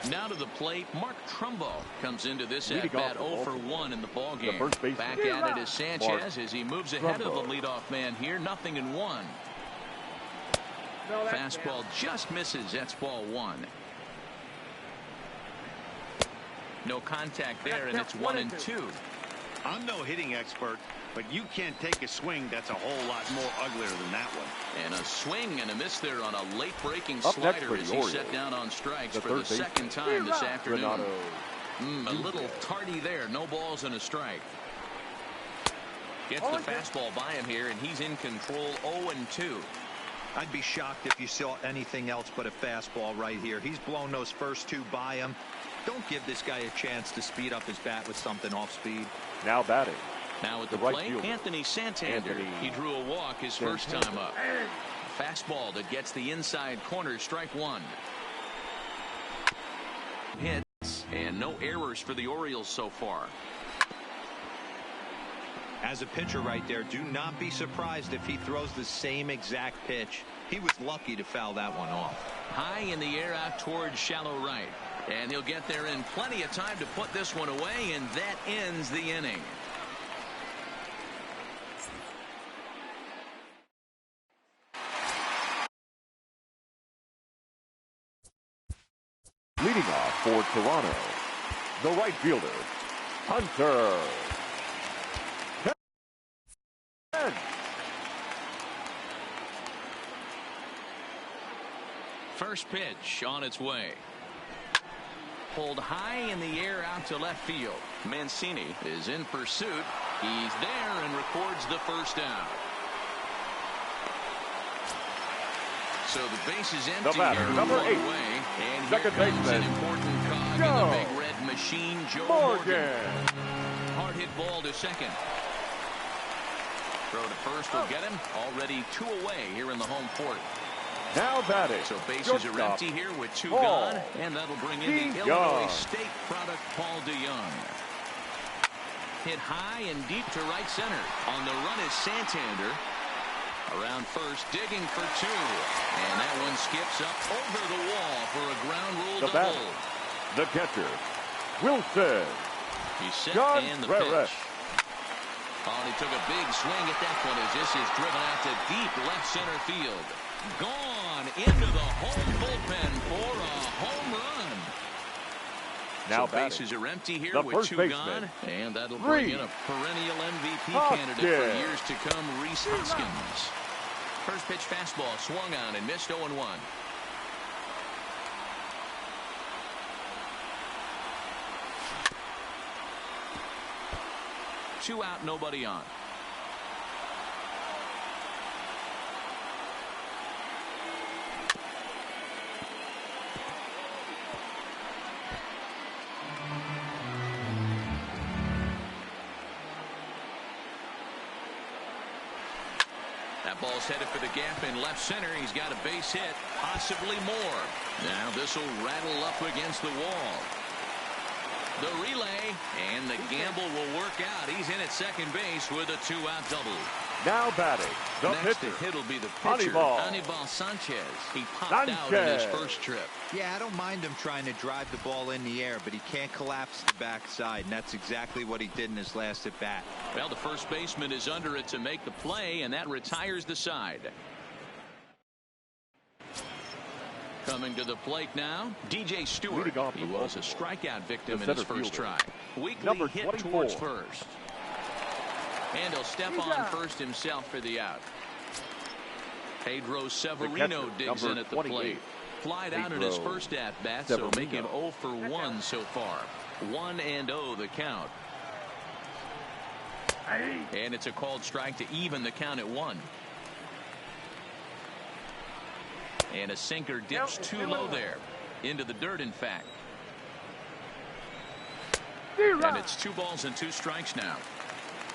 Now to the plate, Mark Trumbo comes into this at-bat 0 for 1 in the ballgame. Back at it is Sanchez as he moves ahead of the leadoff man here. 0-1. Fastball just misses. That's ball 1. No contact there, and it's 1-2. I'm no hitting expert, but you can't take a swing that's a whole lot more uglier than that one. And a swing and a miss there on a late breaking slider as he set down on strikes for the second time this afternoon. A little tardy there. No balls and a strike. Gets the fastball by him here, and he's in control. 0-2. I'd be shocked if you saw anything else but a fastball right here. He's blown those first 2 by him. Don't give this guy a chance to speed up his bat with something off speed. Now batting. Now at the plate, Anthony Santander. He drew a walk his first time up. Fastball that gets the inside corner. Strike 1. Hits and no errors for the Orioles so far. As a pitcher right there, do not be surprised if he throws the same exact pitch. He was lucky to foul that one off. High in the air out towards shallow right. And he'll get there in plenty of time to put this one away, and that ends the inning. Leading off for Toronto, the right fielder, Hunter. First pitch on its way. Pulled high in the air out to left field. Mancini is in pursuit. He's there and records the first down. So the base is empty here. Number 8. And here comes an important cog in the big red machine, Joe Morgan. Hard hit ball to second. Throw to first will get him. Already 2 away here in the home fourth. Now batting. So bases are empty here with 2 gone, and that'll bring in the Illinois State product, Paul DeYoung. Hit high and deep to right center. On the run is Santander. Around first, digging for 2. And that one skips up over the wall for a ground rule double. The catcher, Wilson. He's set and the pitch. Oh, and he took a big swing at that one as this is driven out to deep left center field. Gone into the home bullpen for a home run. Now so bases are empty here with 2 gone, and that'll Reese bring in a perennial MVP candidate for years to come, Rhys Hoskins. First pitch fastball swung on and missed. 0-1. Two out, nobody on. Ball's headed for the gap in left center. He's got a base hit, possibly more. Now this will rattle up against the wall. The relay, and the gamble will work out. He's in at second base with a 2-out double. Now batting, the Next pitcher. to hit will be the pitcher, Anibal Sanchez. He popped out on his first trip. Yeah, I don't mind him trying to drive the ball in the air, but he can't collapse the backside, and that's exactly what he did in his last at bat. Well, the first baseman is under it to make the play, and that retires the side. Coming to the plate now, DJ Stewart. He was a strikeout victim in his first try. Weekly hit towards first. And he'll step on first himself for the out. Pedro Severino digs in at the plate. Flied out in his first at-bat, so make him 0 for 1 so far. 1-0 the count. And it's a called strike to even the count at 1. And a sinker dips too low there. Into the dirt, in fact. And it's 2 balls and 2 strikes now.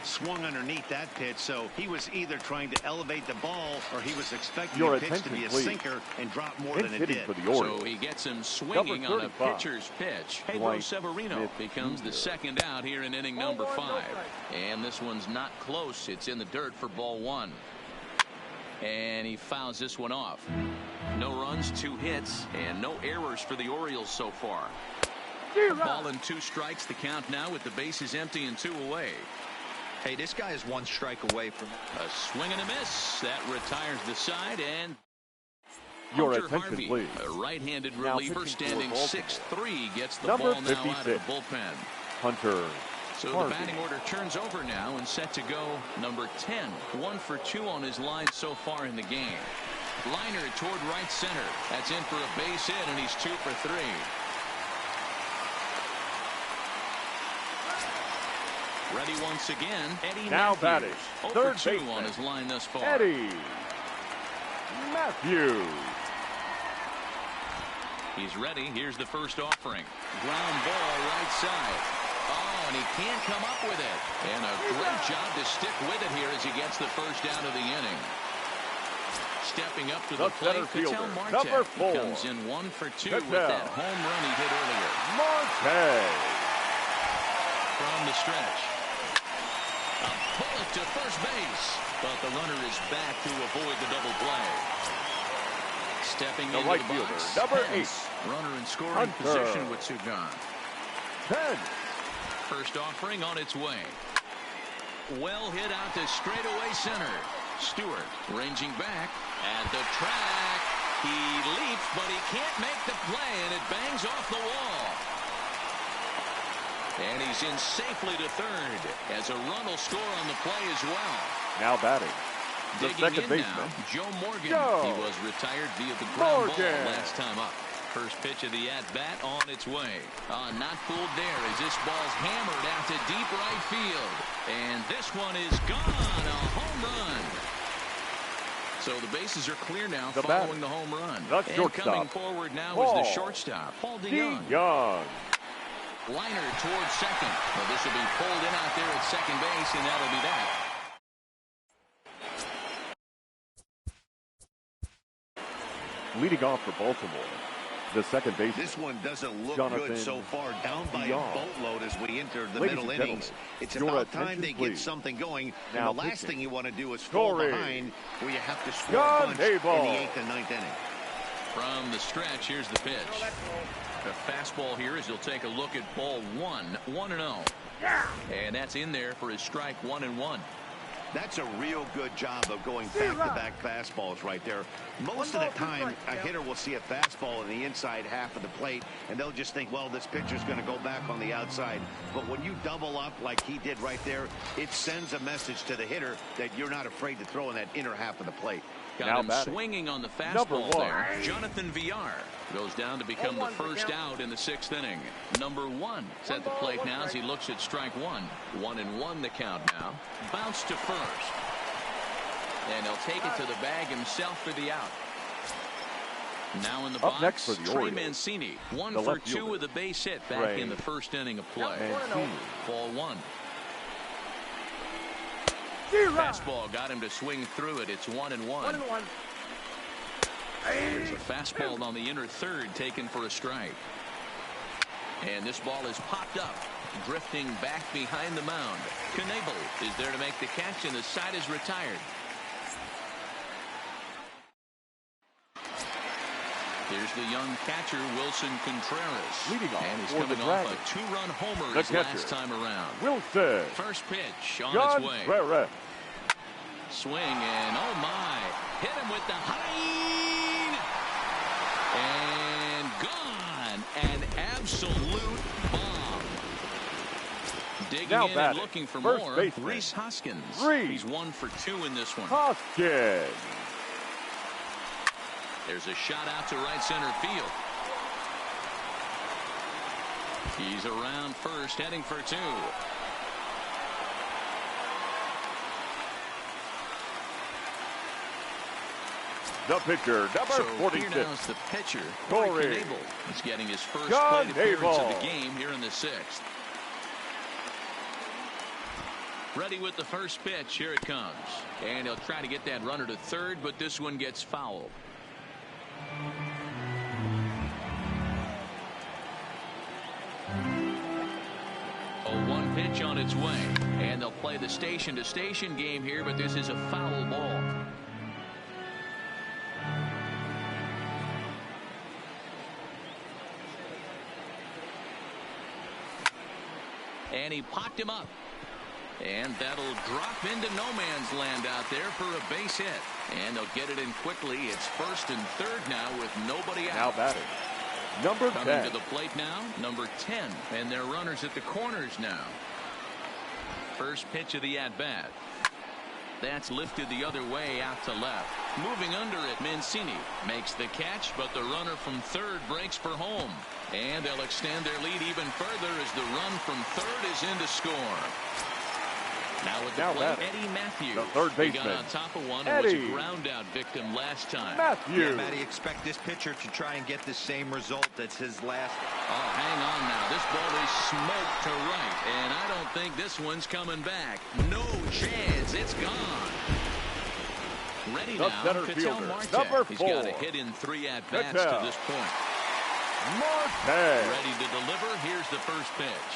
Swung underneath that pitch, so he was either trying to elevate the ball or he was expecting Your the pitch to be a sinker and drop more than it did. So he gets him swinging on a pitcher's pitch. Pedro Severino becomes the second out here in inning number 5. And this one's not close. It's in the dirt for ball 1. And he fouls this one off. No runs, 2 hits, and no errors for the Orioles so far. A ball and 2 strikes the count now with the bases empty and 2 away. Hey, this guy is 1 strike away from a swing and a miss. That retires the side, and your Hunter attention, Harvey, please. a right-handed reliever standing 6'3", gets the number ball now 56. out of the bullpen. Hunter So Harvey. The batting order turns over now and set to go number 10. 1 for 2 on his line so far in the game. Liner toward right center. That's in for a base hit, and he's 2 for 3. Ready once again, Eddie now Matthews. batting, 0 third for 2 baseman. on his line thus far. Eddie Matthews. He's ready. Here's the first offering. Ground ball right side. Oh, and he can't come up with it. And a great job to stick with it here as he gets the first out of the inning. Stepping up to the plate, Ketel Marte. Number 4. He comes in 1 for 2 with that home run he hit earlier. Marte. From the stretch. A bullet to first base, but the runner is back to avoid the double play. Stepping into right the box, fielder, number 8. Runner in scoring position with 2 gone. 10. First offering on its way. Well hit out to straightaway center. Stewart ranging back at the track. He leaps, but he can't make the play, and it bangs off the wall. And he's in safely to third as a run will score on the play as well. Now batting, the Digging second in baseman, now, Joe Morgan. Joe He was retired via the ground Morgan. ball last time up. First pitch of the at-bat on its way. Not fooled there as this ball's hammered out to deep right field. And this one is gone. A home run. So the bases are clear now following the home run. And coming forward now is the shortstop, Paul DeYoung. Liner towards second. Well, this will be pulled in out there at second base, and that'll be that. Leading off for Baltimore, the second baseman. This one doesn't look Jonathan good so far. Down by a boatload as we enter the Ladies middle and innings. It's about time they get something going. Now and the last thing you want to do is fall behind where you have to score a bunch in the 8th and 9th inning. From the stretch, here's the pitch. A fastball here as he'll take a look at ball 1. 1-0. And that's in there for his strike 1-1. That's a real good job of going back-to-back fastballs right there. Most of the time, a hitter will see a fastball in the inside half of the plate, and they'll just think, well, this pitcher's going to go back on the outside. But when you double up like he did right there, it sends a message to the hitter that you're not afraid to throw in that inner half of the plate. Got him swinging on the fastball there. Jonathan Villar goes down to become the first out in the 6th inning. Number 1 is at the plate now as he looks at strike 1. 1-1 the count now. Bounce to first. And he'll take it to the bag himself for the out. Now in the box, next for the Trey Orioles, Mancini. 1 for 2 with a base hit back in the first inning of play. Ball 1. Fastball got him to swing through it. It's 1-1. There's a fastball on the inner third taken for a strike. And this ball is popped up, drifting back behind the mound. Knebel is there to make the catch, and the side is retired. Here's the young catcher, Wilson Contreras. Leading off and he's for the coming off Dragons. a two-run homer The his catcher, last time around. Wilson First pitch on its way. Contreras. Swing, and oh my, hit him with the high, and gone. An absolute bomb. Digging Now in batting, and looking for first more, baseman, Rhys Hoskins. Rhys He's 1 for 2 in this one. Hoskins. There's a shot out to right center field. He's around first, heading for 2. The pitcher, number So 46. here now's the pitcher, Corey Knebel. He's getting his first John plate appearance of Knebel. the game here in the 6th. Ready with the first pitch. Here it comes. And he'll try to get that runner to third, but this one gets fouled. A 1 pitch on its way. And they'll play the station-to-station game here, but this is a foul ball. And he popped him up. And that'll drop into no man's land out there for a base hit. And they'll get it in quickly. It's first and third now with nobody out. Now batting, number Coming 10. to the plate now, number 10. And they're runners at the corners now. First pitch of the at-bat. That's lifted the other way out to left. Moving under it, Mancini makes the catch, but the runner from third breaks for home. And they'll extend their lead even further as the run from third is in to score. Now with the plate, batting, Eddie Matthews. the third He got baseman, on top of one and was Eddie a ground out victim last time. Matthews. Yeah, Matty, expect this pitcher to try and get the same result that's his last. Oh, hang on now. This ball is smoked to right, and I don't think this one's coming back. No chance. It's gone. Ready The now, center Ketel fielder, Marte. number He's 4. got a hit in 3 at-bats Ketel to this point. Marte. Ready to deliver. Here's the first pitch.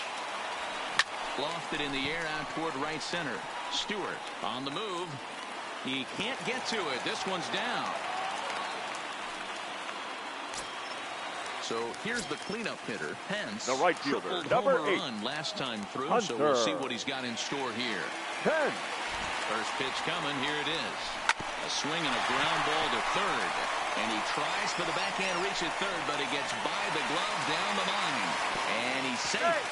Lofted in the air out toward right center. Stewart on the move. He can't get to it. This one's down. So here's the cleanup hitter, Pence. The right fielder, tripled number home 8. run last time through, Hunter. so we'll see what he's got in store here. 10. First pitch coming. Here it is. A swing and a ground ball to third. And he tries for the backhand reach at third, but he gets by the glove down the line. And he's safe.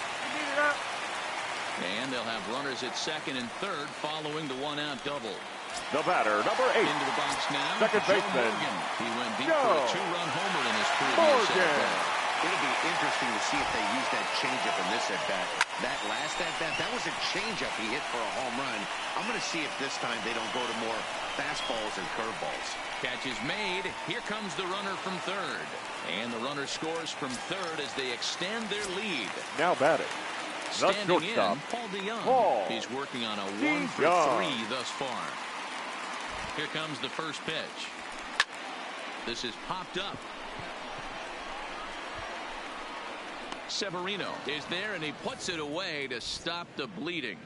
And they'll have runners at second and third following the one-out double. The batter, number 8. Into the box now, Second Joe baseman, Morgan. He went deep Joe for a two-run homer in his previous Morgan. at-bat. It'll be interesting to see if they use that changeup in this at-bat. That last at-bat, that was a changeup he hit for a home run. I'm going to see if this time they don't go to more fastballs and curveballs. Catch is made. Here comes the runner from third. And the runner scores from third as they extend their lead. Now batting, the Standing in, shortstop, Paul DeYoung. Paul He's working on a DeYoung. 1 for 3 thus far. Here comes the first pitch. This is popped up. Severino is there, and he puts it away to stop the bleeding.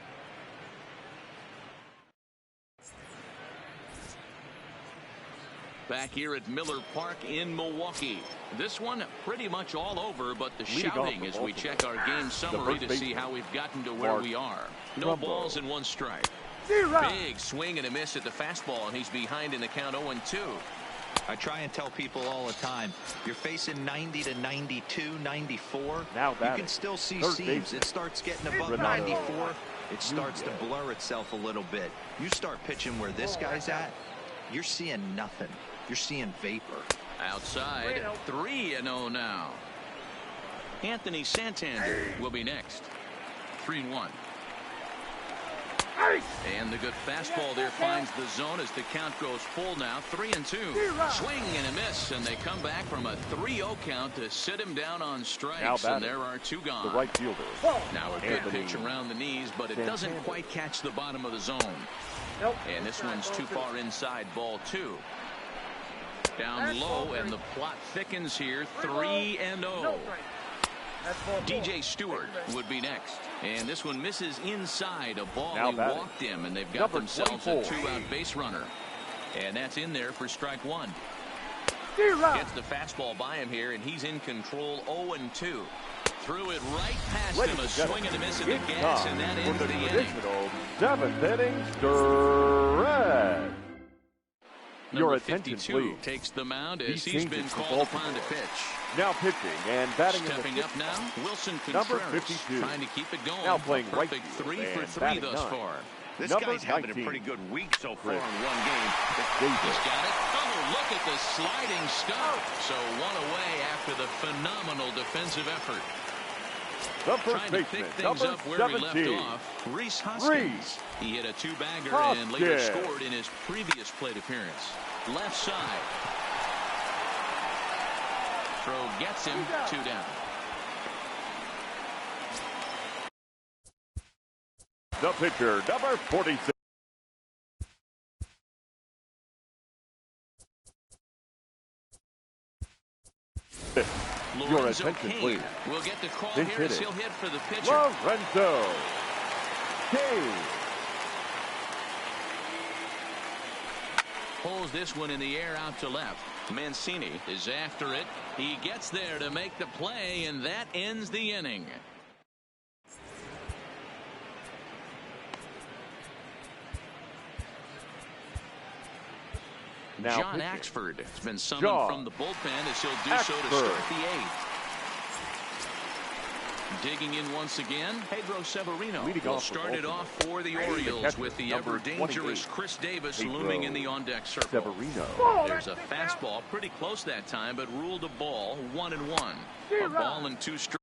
Back here at Miller Park in Milwaukee. This one pretty much all over, but the Leading off shouting for as we Baltimore, check our game summary first to see baseman, how we've gotten to where Mark we are. No Trumbo. balls and 1 strike. Big swing and a miss at the fastball, and he's behind in the count 0-2. I try and tell people all the time, you're facing 90 to 92, 94. Now You batting, can still see third seams. baseman, It starts getting above Renato 94. It starts to blur itself a little bit. You start pitching where this guy's at, you're seeing nothing. You're seeing vapor. Outside, 3-0 now. Anthony Santander will be next. 3-1. And the good fastball there finds the zone as the count goes full now. 3-2. Swing and a miss, and they come back from a 3-0 count to sit him down on strikes, and there are 2 gone. the right fielder, Now a good Anthony pitch around the knees, but it doesn't quite catch the bottom of the zone. And this one's too far inside, ball 2. Down low, and the plot thickens here, 3-0. DJ Stewart would be next. And this one misses inside a ball. He walked him, and they've got themselves a 2-out base runner. And that's in there for strike 1. Gets the fastball by him here, and he's in control. 0-2. Threw it right past him, a swing and a miss at the gas, and that ends the inning. 7th inning stretch. Your attention, 52 please. takes the mound as he's been called upon to pitch. Now pitching and batting Stepping in the up now, Wilson number Contreras 52. trying to keep it going. Now playing a perfect right 3 for 3 batting thus 9. This far. guy's having a pretty good week so far in one game. He's got it. Oh, look at the sliding stop. So one away after the phenomenal defensive effort. The first Trying to pick baseman, things number up where 17. he left off, Rhys Hoskins. He hit a 2-bagger and later scored in his previous plate appearance. Left side. Throw gets him 2 down. The pitcher, number 46. Your attention, please. We'll get the call This here as hitting. he'll hit for the pitcher. Lorenzo Kane. Pulls this one in the air out to left. Mancini is after it. He gets there to make the play, and that ends the inning. Now John pitching. Axford has been summoned from the bullpen as he'll do so to start the 8th. Digging in once again, Pedro Severino will start it off for the Orioles with the ever-dangerous Chris Davis looming in the on-deck circle. Severino. There's a fastball pretty close that time, but ruled a ball, 1-1. A ball and 2 strikes.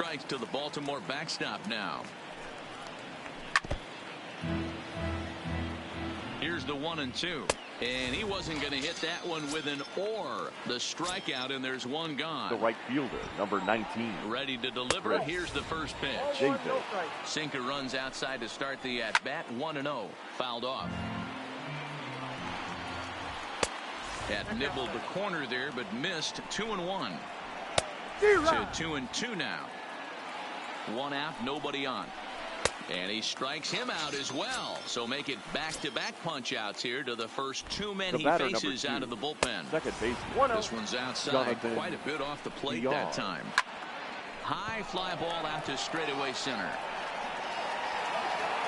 Strikes to the Baltimore backstop now. Here's the 1-2. And he wasn't going to hit that one with an or. The strikeout, and there's one gone. The right fielder, number 19. Ready to deliver it. Here's the first pitch. Davis. Sinker runs outside to start the at-bat. 1-0. Fouled off. That nibbled the corner there, but missed. 2-1. To 2-2 now. 1 out, nobody on. And he strikes him out as well. So make it back-to-back punch-outs here to the first 2 men he faces out of the bullpen. Second baseman. This one's outside, quite a bit off the plate that time. High fly ball out to straightaway center.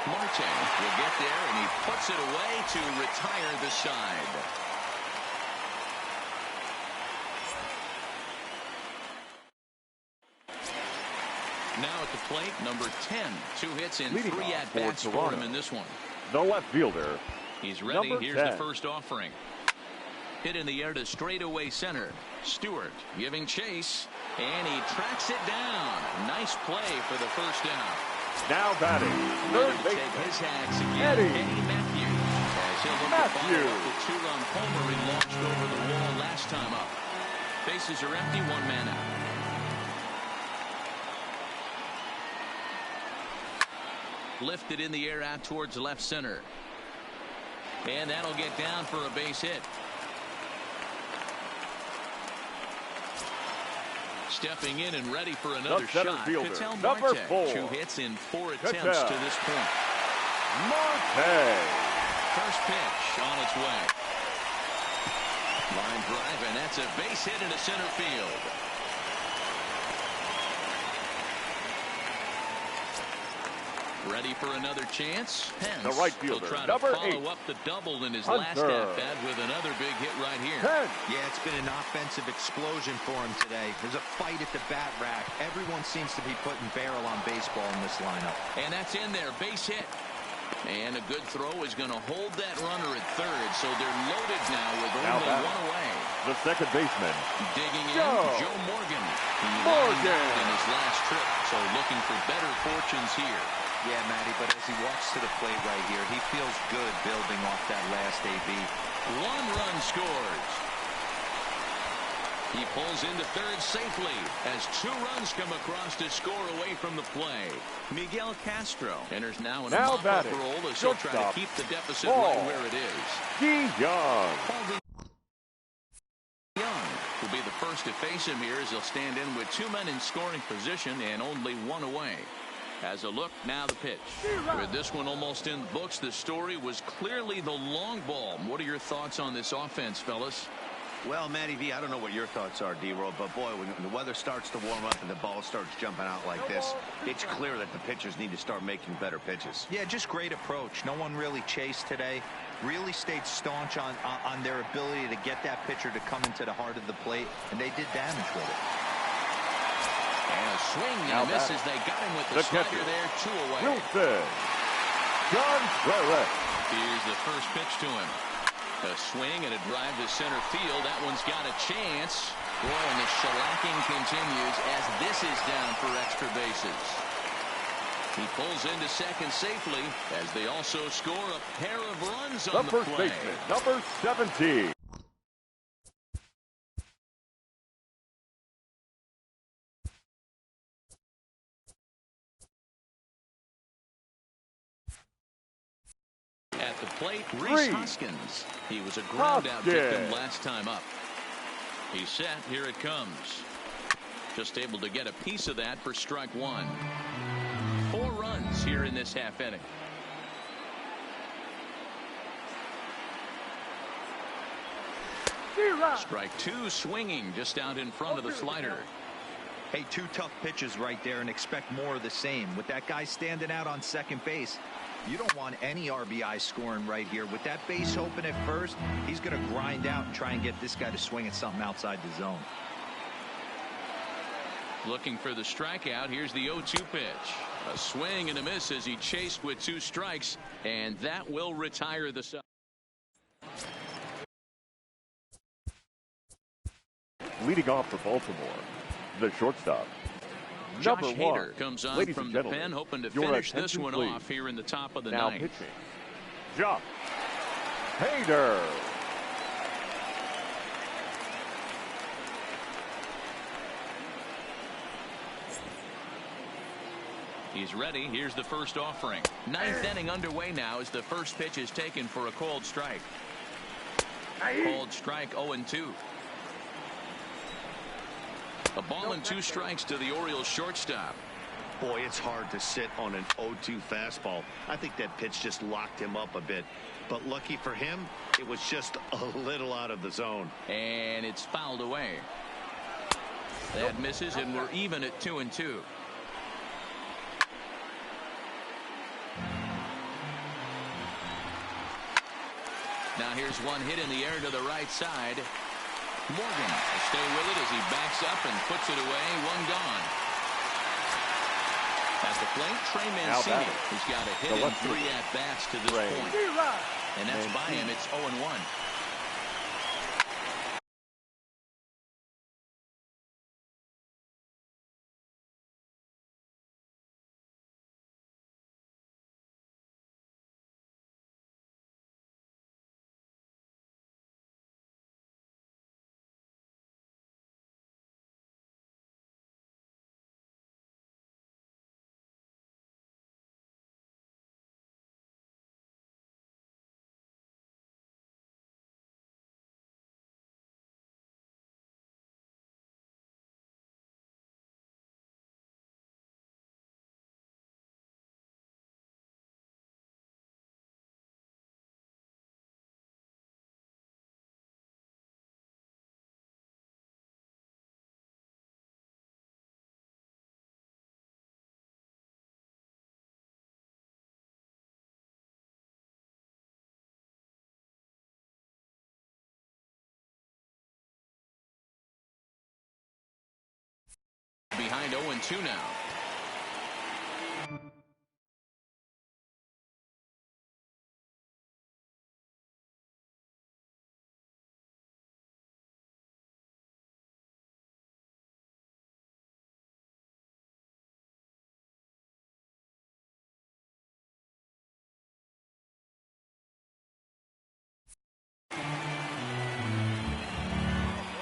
Marte will get there, and he puts it away to retire the side. Now at the plate, number 10. 2 hits in 3 at-bats for him in this one. The left fielder. He's ready. Here's the first offering. Hit in the air to straightaway center. Stewart giving chase, and he tracks it down. Nice play for the first down. Now batting. Third Take baseman. his hacks again. Eddie Matthews. As he'll look to follow up the 2-run homer he launched over the wall last time up. Bases are empty. 1 man out. Lifted in the air out towards left center. And that'll get down for a base hit. Stepping in and ready for another shot. Fielder, Ketel number Marte, 4. 2 hits in 4 attempts to this point. Marte. First pitch on its way. Line drive, and that's a base hit into center field. Ready for another chance. Pence the right fielder, will try number to follow 8. up the double in his Hunter. last at-bat with another big hit right here. Yeah, it's been an offensive explosion for him today. There's a fight at the bat rack. Everyone seems to be putting barrel on baseball in this lineup. And that's in there. Base hit. And a good throw is going to hold that runner at third. So they're loaded now with only one away. The second baseman. Digging in, Joe Morgan. He lined out in his last trip. So looking for better fortunes here. Yeah, Matty, but as he walks to the plate right here, he feels good building off that last AB. 1 run scores. He pulls into third safely as 2 runs come across to score away from the play. Miguel Castro enters now in a mop-up role as he'll try to keep the deficit right where it is. Young will be the first to face him here as he'll stand in with 2 men in scoring position and only 1 away. As a look, now the pitch. With this one almost in the books, the story was clearly the long ball. What are your thoughts on this offense, fellas? Well, Matty V, I don't know what your thoughts are, D-Roll, but boy, when the weather starts to warm up and the ball starts jumping out like this, it's clear that the pitchers need to start making better pitches. Yeah, just great approach. No one really chased today. Really stayed staunch on their ability to get that pitcher to come into the heart of the plate, and they did damage with it. And a swing and a miss as they got him with the slider there, 2 away. Wilson. Contreras. Here's the first pitch to him. A swing and a drive to center field. That one's got a chance. Boy, and the shellacking continues as this is down for extra bases. He pulls into second safely as they also score a pair of runs on the first play. baseman, number 17. At the plate, Rhys Hoskins. He was a ground-out victim last time up. He's set. Here it comes. Just able to get a piece of that for strike 1. 4 runs here in this half inning. Strike 2, swinging just out in front of the slider. Hey, 2 tough pitches right there, and expect more of the same. With that guy standing out on second base, you don't want any RBI scoring right here. With that base open at first, he's going to grind out and try and get this guy to swing at something outside the zone. Looking for the strikeout. Here's the 0-2 pitch. A swing and a miss as he chased with 2 strikes, and that will retire the side. Leading off for Baltimore, the shortstop, Josh number 1. Hader comes on Ladies from and the gentlemen, pen, hoping to your finish this attention, one please. off here in the top of the Now ninth. pitching, Josh Hader. He's ready. Here's the first offering. 9th inning underway now as the first pitch is taken for a called strike. Called strike 0-2. A ball and 2 strikes to the Orioles shortstop. Boy, it's hard to sit on an 0-2 fastball. I think that pitch just locked him up a bit. But lucky for him, it was just a little out of the zone. And it's fouled away. That misses, and we're even at 2-2. Now here's one hit in the air to the right side. Morgan will stay with it as he backs up and puts it away. 1 gone. At the plate, Trey Mancini. He's got a hit in 3 at-bats to this point. And that's by him. It's 0-1. behind 0-2 now.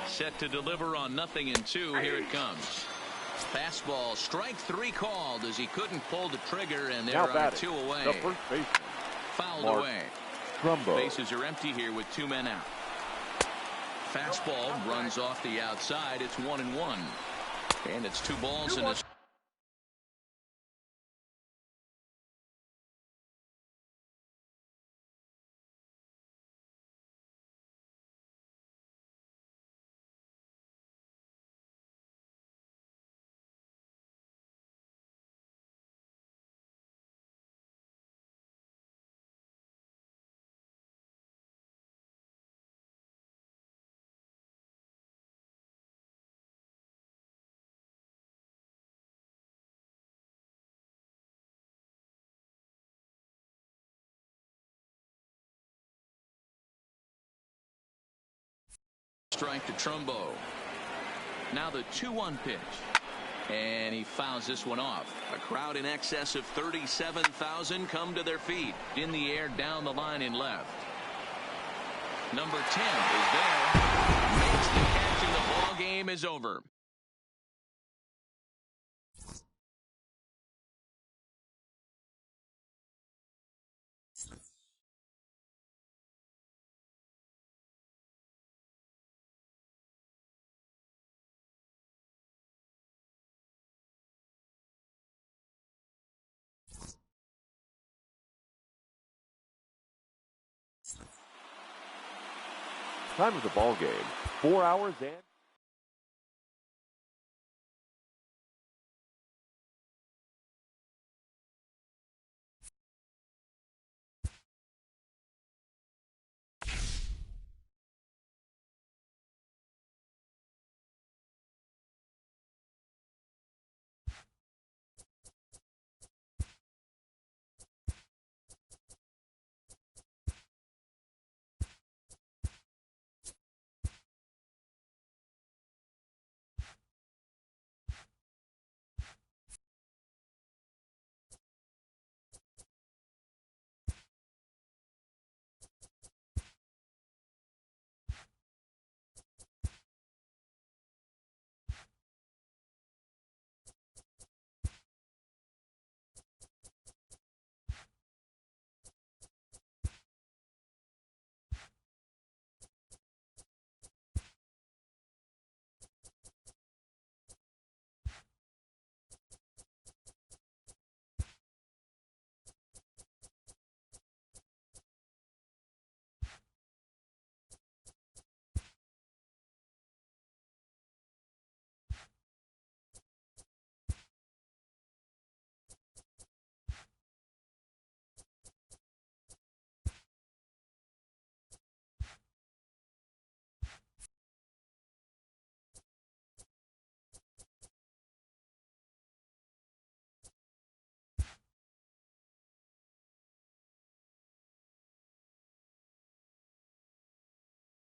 Set to deliver on 0-2. Here it comes. Fastball, strike 3 called as he couldn't pull the trigger, and there are 2 away. The first baseman. Fouled Mark away. Trumbo. Bases are empty here with 2 men out. Fastball runs off the outside. It's 1-1. And it's 2 balls and a strike to Trumbo. Now the 2-1 pitch. And he fouls this one off. A crowd in excess of 37,000 come to their feet. In the air, down the line in left. Number 10 is there. Makes the catch and the ball game is over. Time of the ball game, 4 hours and